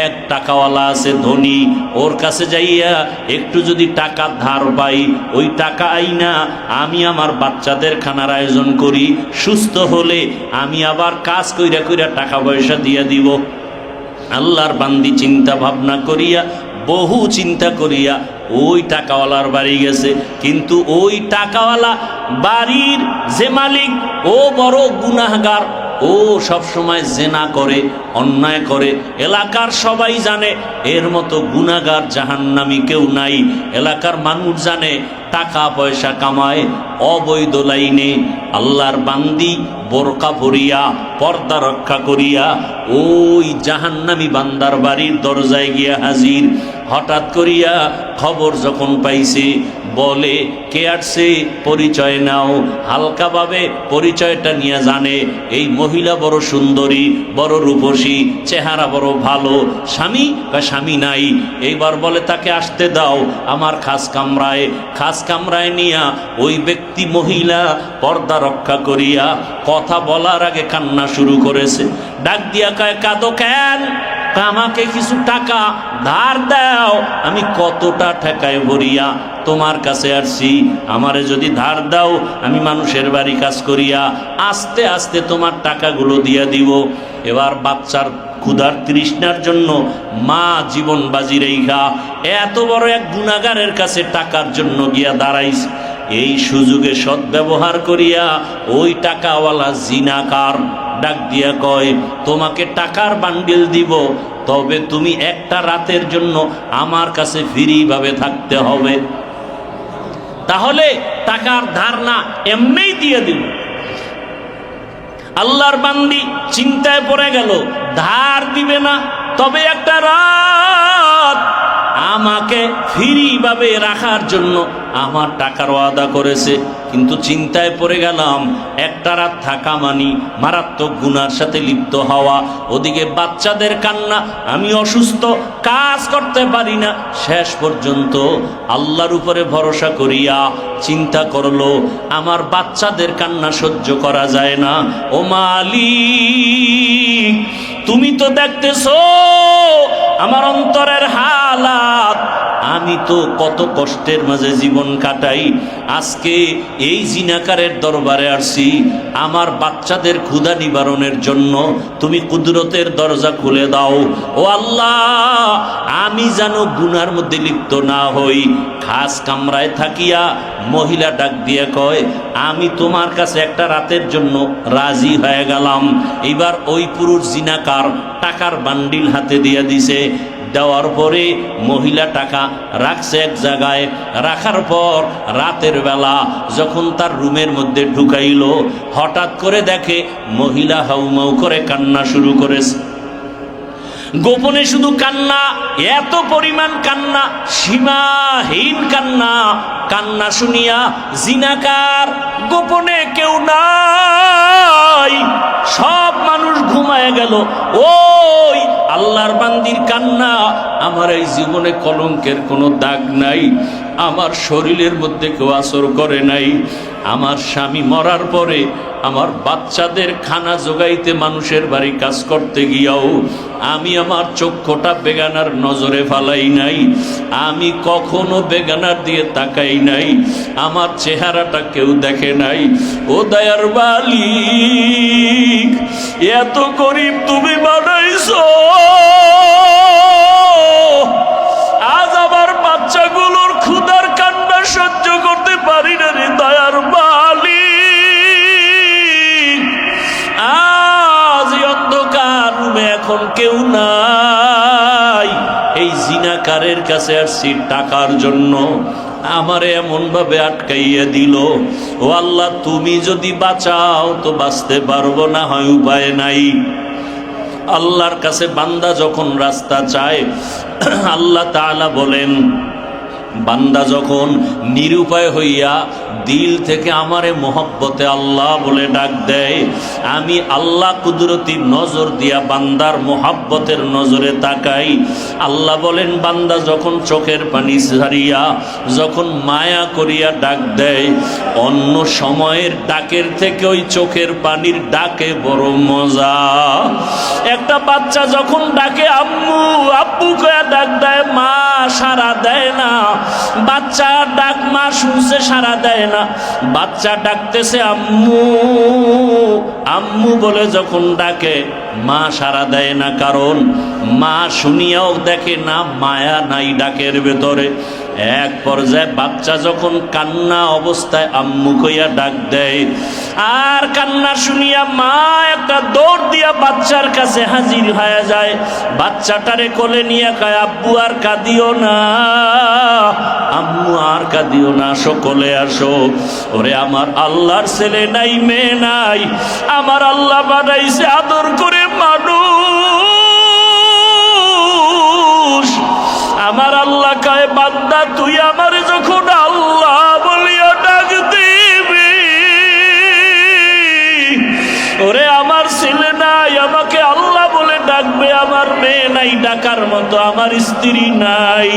Speaker 1: এক টাকাওয়ালা আছে, ধনী, ওর কাছে যাইয়া একটু যদি টাকা ধার পাই, ওই টাকা আইনা আমি আমার বাচ্চাদের খানার আয়োজন করি, সুস্থ হলে আমি আবার কাজ কইরা কইরা টাকা পয়সা দিয়ে দিব। আল্লাহর বান্দি চিন্তা ভাবনা করিয়া, বহু চিন্তা করিয়া ওই টাকাওয়ালার বাড়ি গেছে। কিন্তু ওই টাকাওয়ালা বাড়ির যে মালিক, ও বড় গুনাহগার, ও সব সময় জেনা করে, অন্যায় করে। এলাকার সবাই জানে এর মতো গুনাহগার জাহান্নামী কেউ নাই। এলাকার মানুষ জানে টাকা পয়সা কামায় অবৈধ লাইনে। আল্লাহর বান্দি বোরকা পরিয়া, পর্দা রক্ষা করিয়া ওই জাহান্নামী বান্দার বাড়ির দরজায় গিয়া হাজির। হঠাৎ করিয়া খবর যখন পাইছে, বলে, কে আসছে? পরিচয় নাও। হালকাভাবে পরিচয়টা নিয়ে জানে এই মহিলা বড় সুন্দরী, বড় রূপসী, চেহারা বড় ভালো। স্বামী বা স্বামী নাই। এইবার বলে, তাকে আসতে দাও আমার খাস কামরায়। খাস কামরায় নিয়া ওই ব্যক্তি মহিলা পর্দা রক্ষা করিয়া কথা বলার আগে কান্না শুরু করেছে। ডাক দিয়া কয়, কাঁদো কেন? আমাকে কিছু টাকা ধার দাও, আমি কতটা ঠেকায় ভরিয়া তোমার কাছে আসছি, আমারে যদি ধার দাও আমি মানুষের বাড়ি কাজ করিয়া আস্তে আস্তে তোমার টাকাগুলো দিয়া দিব। এবার বাচ্চার ক্ষুধার তৃষ্ণার জন্য মা জীবন বাজি রেখা এত বড় এক গুনাহগারের কাছে টাকার জন্য গিয়া দাঁড়াইছে। এই সুযোগে সদ্ব্যবহার করিয়া ওই টাকাওয়ালা জিনাকার ডাক দিয়া কয়, তোমাকে টাকার বান্ডিল দিব, তবে তুমি একটা রাতের জন্য আমার কাছে ফ্রি ভাবে থাকতে হবে। তাহলে টাকার ধার না, এমনিই দিয়ে দিব। আল্লাহর বান্দি চিন্তায় পড়ে গেল, ধার দিবে না, তবে একটা রাত আমাকে ফ্রি ভাবে রাখার জন্য আমার টাকার ওয়াদা করেছে, কিন্তু চিন্তায় পড়ে গেলাম একটা রাত থাকা মানি মারাত্মক গুনার সাথে লিপ্ত হওয়া, ওদিকে বাচ্চাদের কান্না, আমি অসুস্থ, কাজ করতে পারি না। শেষ পর্যন্ত আল্লাহর উপরে ভরসা করিয়া চিন্তা করলো আমার বাচ্চাদের কান্না সহ্য করা যায় না। ও মালিক, তুমি তো দেখতেছো আমার অন্তরের হালাত, আমি তো কত কষ্টের মাঝে জীবন কাটাই। আজকে এই জিনাকারের দরবারে আসছি আমার বাচ্চাদের ক্ষুধা নিবারণের জন্য, তুমি কুদরতের দরজা খুলে দাও। ও আল্লাহ, আমি যেন গুনার মধ্যে লিপ্ত না হই। খাস কামরায় থাকিয়া মহিলা ডাক দিয়ে কয়, আমি তোমার কাছে একটা রাতের জন্য রাজি হয়ে গেলাম। এবার ওই পুরুষ জিনাকার টাকার বান্ডিল হাতে দিয়ে দিছে। দেওয়ার পরে মহিলা টাকা রাখছে এক জায়গায়, রাখার পর রাতের বেলা যখন তার রুমের মধ্যে ঢুকাইল, হঠাৎ করে দেখে মহিলা হাউমাউ করে কান্না শুরু করেছে। গোপনে শুধু কান্না, এত পরিমাণ কান্না, সীমাহীন কান্না। কান্না শুনিয়া জিনাকার, গোপনে কেউ নাই, সব মানুষ ঘুমায় গেল। ওই আল্লাহর বান্দির কান্না, আমার এই জীবনে কলঙ্কের কোনো দাগ নাই, আমার শরীরের মধ্যে কেউ আসর করে নাই। আমার স্বামী মরার পরে আমার বাচ্চাদের খানা জোগাইতে মানুষের বাড়ি কাজ করতে গিয়াও আমি আমার চক্ষুটা বেগানার নজরে ফালাই নাই, আমি কখনো বেগানার দিয়ে তাকাই নাই, আমার চেহারাটা কেউ দেখে নাই। ও দয়ার মালিক, এত গরিব তুমি বানাইছো, আজ আমার বাচ্চাগুলোর ক্ষুধার কান্না সহ্য করতে পারি না রে দয়ার মালিক। আজ অন্ধকার রুমে এখন কেউ নাই, এই জিনাকারের কাছে আসছি টাকার জন্য, আমারে এমন ভাবে আটকাইয়া দিল। ও আল্লাহ, তুমি যদি বাঁচাও তো বাঁচতে পারবো, না হয় উপায় নাই। আল্লাহর কাছে বান্দা যখন রাস্তা চায়, আল্লাহ তাআলা বলেন, বান্দা যখন নিরুপায় হইয়া দিল থেকে আমারে মোহব্বতে আল্লাহ বলে ডাক দেয়, আমি আল্লাহ কুদরতি নজর দিয়া বান্দার মোহব্বতের নজরে তাকাই। আল্লাহ বলেন, বান্দা যখন চোখের পানি ছাড়িয়া যখন মায়া করিয়া ডাক দেয়, অন্য সময়ের ডাকের থেকে ওই চোখের পানির ডাকে বড় মজা। একটা বাচ্চা যখন ডাকে আম্মু আব্বু কয়া ডাক দেয়, মা সাড়া দেয় না। বাচ্চা ডাক মা শুনছে, সাড়া দেয় না। বাচ্চা ডাকতেছে আম্মু আম্মু বলে যখন ডাকে, মা সাড়া দেয় না, কারণ মা শুনিয়াও দেখে না, মায়া নাই ডাকের ভেতরে। এক পর্যায়ে বাচ্চা যখন কান্না অবস্থায় আম্মু কইয়া ডাক দেয়, আর কান্না শুনিয়া মা একটা দৌড় দিয়া বাচ্চার কাছে হাজির হয়ে যায়। বাচ্চাটারে কোলে নিয়ে কয়, আব্বু আর কাঁদিও না, আম্মু আর কাঁদিও না, আসো কোলে আসো। ওরে আমার আল্লাহর ছেলে নাই, মেয়ে নাই, আমার আল্লাহ বানাইছে আদর করে মানুষ। আমার আল্লাহ কয়, বান্দা তুই আমার যখন আল্লাহ বলিয়া ডাক দিবি, ওরে আমার ছেলে নাই, আমাকে আল্লাহ বলে ডাকবে, আমার মেয়ে নাই ডাকার মতো, আমার স্ত্রী নাই,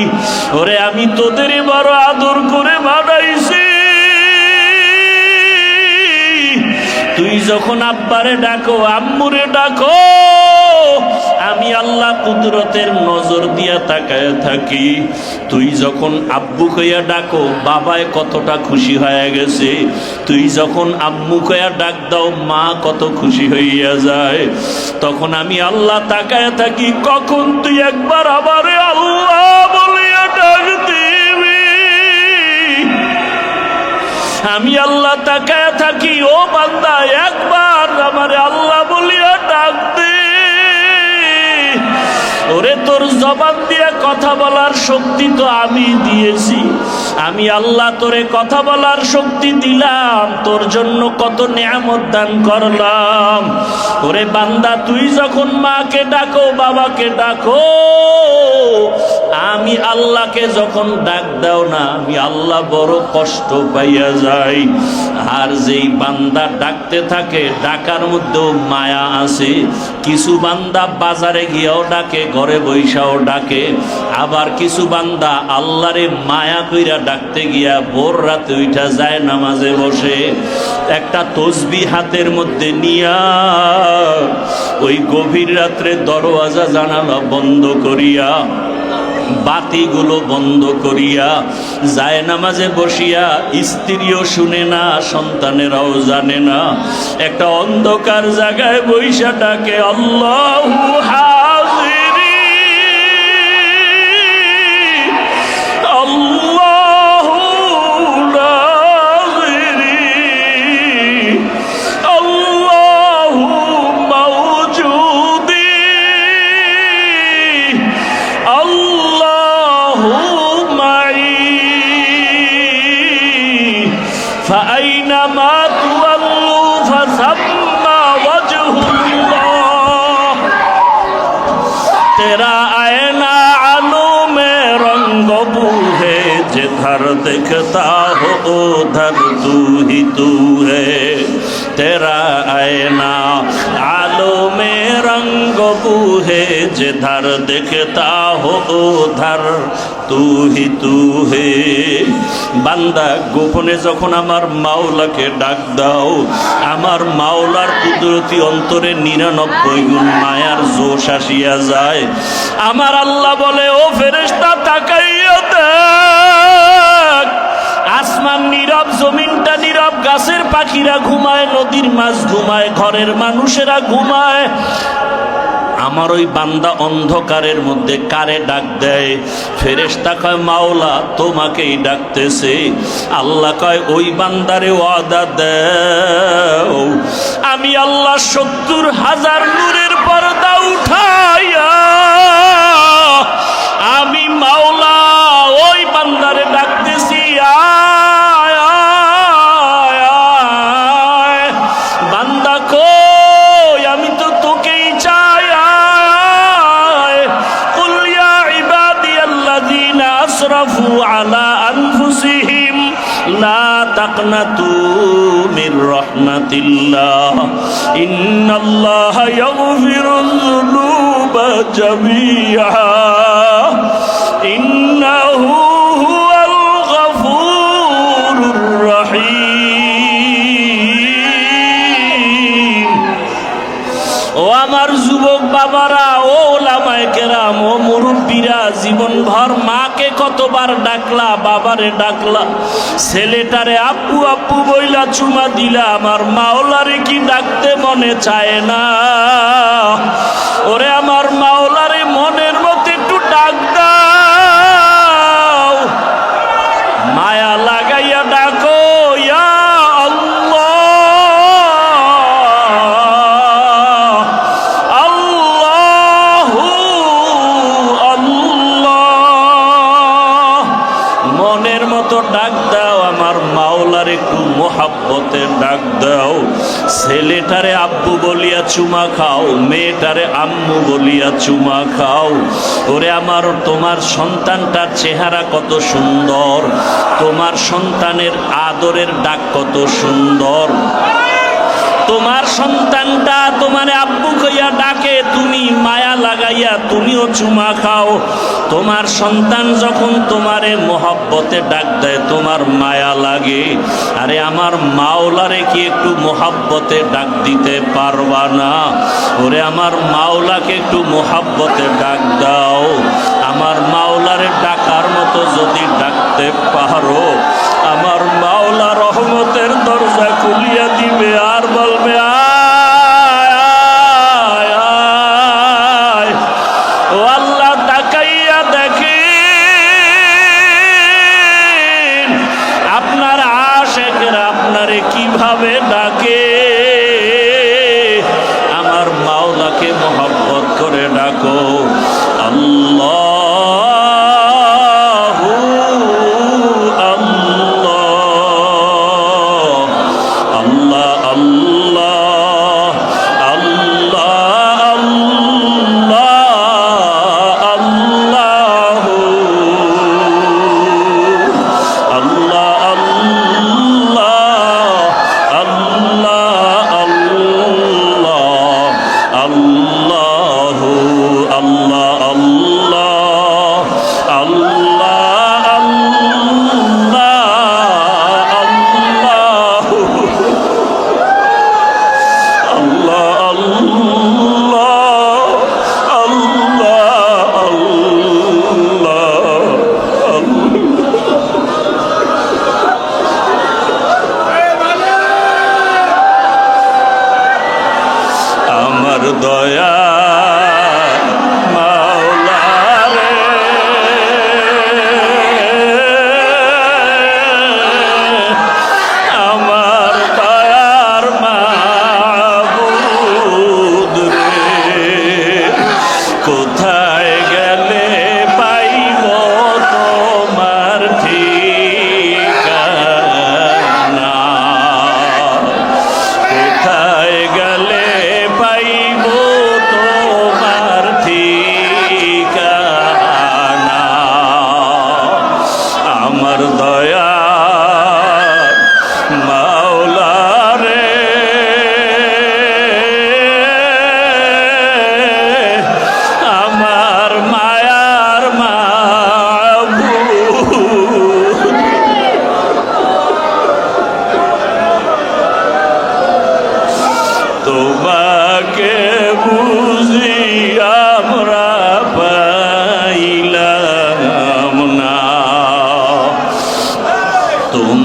Speaker 1: ওরে আমি তোদের বড় আদর করে বানাইছি। তুই যখন আব্বারে ডাকো, আম্মুরে ডাকো, আমি আল্লাহ কুদরতের নজর দিয়া তাকায় থাকি। তুই যখন আব্বু কইয়া ডাকো, বাবায় কতটা খুশি হয়ে গেছে। তুই যখন আম্মু কইয়া ডাক দাও, মা কত খুশি হইয়া যায়। তখন আমি আল্লাহ তাকায় থাকি, কখন তুই একবার আমারে আল্লাহ বলিয়া ডাক দিবি। আমি আল্লাহ তাকায় থাকি, ও বান্দা একবার আমারে আল্লাহ বলিয়া ডাক দে। ওরে তোর জবান দিয়া কথা বলার শক্তি তো আমি দিয়েছি। আমি আল্লাহ তোরে কথা বলার শক্তি দিলাম, তোর জন্য কত নিয়ামত দান করলাম। ওরে বান্দা, তুই যখন মাকে ডাকো, বাবাকে ডাকো, আমি আল্লাহকে যখন ডাক দাও না, আমি আল্লাহ বড় কষ্ট পাইয়া যাই। আর যেই বান্দা ডাকতে থাকে, ডাকার মধ্যেও মায়া আছে। কিছু বান্দা বাজারে গিয়াও ডাকে, ঘরে বৈশাও ডাকে। আবার কিছু বান্দা আল্লাহরে মায়া কইরা ডাকতে গিয়া ভোর রাতে উঠা যায় নামাজে বসে, একটা তসবিহ হাতের মধ্যে নিয়া ওই গভীর রাত্রে দরওয়াজা জানালা বন্ধ করিয়া, বাতিগুলো বন্ধ করিয়া যায় নামাজে বসিয়া, স্ত্রীও শুনে না, সন্তানেরাও জানে না, একটা অন্ধকার জায়গায় বৈশা ডাকে আল্লাহু হাজিরি, আল্লাহু নাজিরি, আল্লাহু মাওজুদি, আল্লাহু মাই, ফাআইনামা তুওয়াল্লু ফাসাম্মা ওয়াজহুল্লাহ। तेरा आईना आलू में रंग बू है, जिधर दिखता हो उधर तू ही तू है। तेरा आईना आलू में रंग बू है, जिधर दिखता हो उधर तू ही तू है। বান্দা গোপনে যখন আমার মাওলাকে ডাক দাও, আমার মাওলার কুদরতি অন্তরে 99 গুণ মায়ার জোশ আসিয়া যায়। আমার আল্লাহ বলে, ও ফেরেশতা তাকাইয়া দেখ, আসমান নীরব, জমিনটা নীরব, গাছের পাখিরা ঘুমায়, নদীর মাছ ঘুমায়, ঘরের মানুষেরা ঘুমায়। আমার ওই বান্দা অন্ধকারের মধ্যে কারে ডাক দেয়? ফেরেশতা কয় মাওলা তোমাকেই ডাকতেছে। আল্লাহ কয় ওই বান্দারে ওয়াদা দেও, আমি আল্লাহ 70,000 নূরের পর্দা উঠাইয়া আমি মাওলা ওই বান্দারে ডাকতেছি, আয় আয় আয়। বান্দা কই, আমি তো তোকেই চাই, আয়। কুল ইয়া ইবাদিয়াল্লাযীনা আসরাফু আলা আনফুসিহিম লা তাকনাতু মির রাহমাতিল্লাহ, ইন্নাল্লাহা ইয়াগফিরুয যুনুবা জামিআ, ইন্নাহু হুয়াল গফুরুর রহিম। ও আমার যুবক বাবারা, ও ওলামায়ে কেরাম, ও মুরব্বীরা, জীবনভর মাকে কতবার ডাকলা, বাবারে ডাকলা, ছেলেটারে আব্বু আব্বু বইলা চুমা দিলা, আমার মাওলারে কি ডাকতে মনে চায় না? ওরে আমার মাওলারে মনের মতো একটু ডাক দাও, মায়া লাগাইয়া ডাকো, ইয়া ডাক দাও, আমার মাওলার একটু মোহাব্বতে ডাক দাও। ছেলেটারে আব্বু বলিয়া চুমা খাও, মেয়েটারে আম্মু বলিয়া চুমা খাও। ওরে আমার, তোমার সন্তানটার চেহারা কত সুন্দর, তোমার সন্তানের আদরের ডাক কত সুন্দর। তোমার সন্তানটা তোমারে আব্বু কইয়া ডাকে, তুমি মায়া লাগাইয়া তুমিও চুমা খাও। তোমার সন্তান যখন তোমারে মোহাব্বতে ডাক দেয়, তোমার মায়া লাগে। আরে আমার মাওলারে কি একটু মোহাব্বতে ডাক দিতে পারবা না? ওরে আমার মাওলাকে একটু মোহাব্বতে ডাক দাও। আমার মাওলারে ডাকার মতো যদি ডাকতে পারো, আমার মাওলা রহমতের দরজা খুলিয়া দিবে, আর বলবে আয় আয় আয়। ও আল্লাহ, তাকাইয়া দেখেন আপনার আশিকরা আপনারে কিভাবে ডাকে। আমার মাওলাকে মোহাব্বত করে ডাকো, আল্লাহ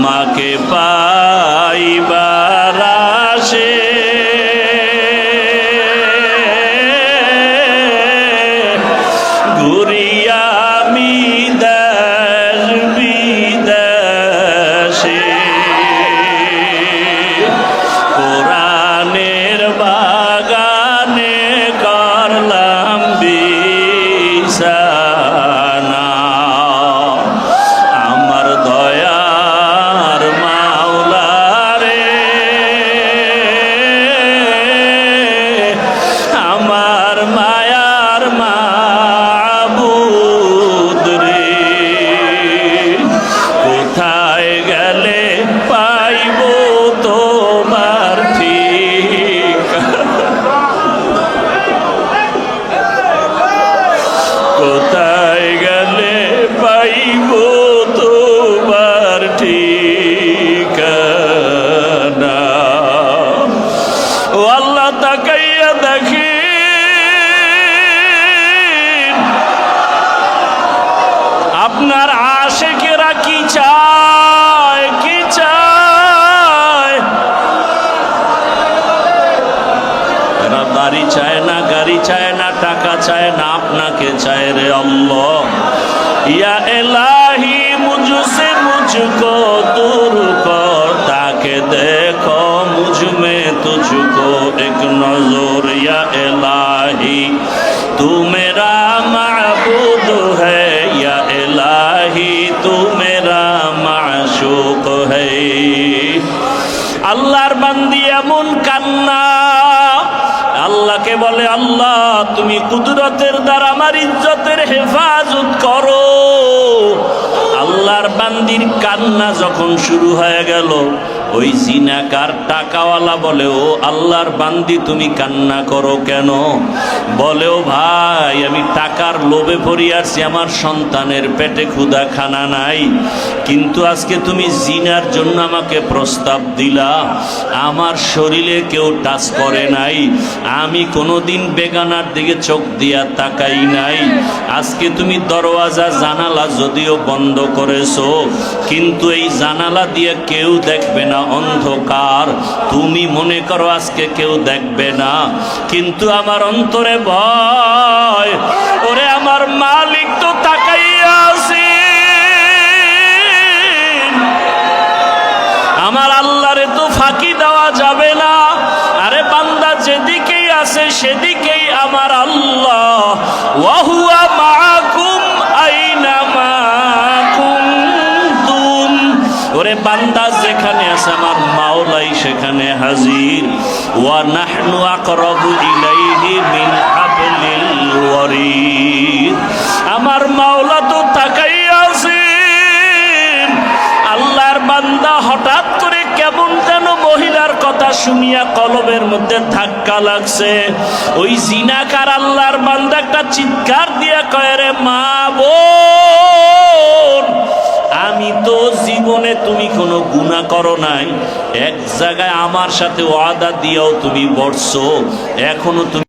Speaker 1: তোমাকে পাইবার আশে ঘুরিয়া আমি দেশ বিদেশে কোরআনের বাগানে করলাম বিছানা আমার দয়ার মাওলা রে আমার মায়ার মাবুদ রে কোথায় গেলে পাইব তোমার ঠিক কোথায় গেলে পাইব তোমার ঠিকানা ও আল্লাহ তাকাইয়া দেখি আপনার আশিকেরা কি চায় কি চায় এরা বাড়ি চায় না গাড়ি চায় না টাকা চায় না আপনাকে চায় রে আল্লাহ ইয়া ইলাহি মুঝসে মুঝকো दूर कर ताके देखो मुझ में तुझको एक नजर या इलाही तू मेरा माबूद है या इलाही तू मेरा माशूक है আল্লাহর বান্দি এমন কান্না আল্লাহকে বলে আল্লাহ তুমি কুদরতের দ্বারা আমার ইজ্জতের হেফাজত করো আল্লাহর বান্দির কান্না যখন শুরু হয়ে গেল ওই জিনাকার টাকাওয়ালা বলে ও আল্লাহর বান্দি তুমি কান্না করো কেন বলে ও ভাই আমি টাকার লোভে পড়ে আসছি আমার সন্তানের পেটে ক্ষুধা খানা নাই কিন্তু আজকে তুমি জিনার জন্য আমাকে প্রস্তাব দিলা আমার শরীরে কেউ টাচ করে নাই আমি কোনোদিন বেগানার দিকে চোখ দিয়া তাকাই নাই আজকে তুমি দরওয়াজা জানালা যদিও বন্ধ করেছো কিন্তু এই জানালা দিয়ে কেউ দেখবে না অন্ধকার তুমি মনে করো আজকে কেউ দেখবে না কিন্তু আমার অন্তরে ভয় ওরে আমার মালিক তো তাকাইয়া আছে আমার আল্লাহরে তো ফাঁকি দেওয়া যাবে না আরে বান্দা যেদিকেই আছে সেদিকেই আমার আল্লাহ ওয়া হুয়া মাআকুম আইনামা কুনতুম ওরে বান্দা যেখানে আছে আমার মাওলাই সেখানে হাজির ওয়া নাহনু আকরাবু ইলাইহি মিন হাবলিল ওয়ারিদ আমার মাওলা তো তাকাইয়া আছেন আল্লাহর বান্দা হঠাৎ করে কেমন যেন মহিলার কথা শুনিয়া কলবের মধ্যে ধাক্কা লাগছে ওই জিনাকার আল্লাহর বান্দা একটা চিৎকার দিয়া কয় রে মা বোন আমি তো জীবনে তুমি কোনো গুনাহ করো নাই এক জায়গায় আমার সাথে ওয়াদা দিয়াও তুমি বসছো এখনো তুমি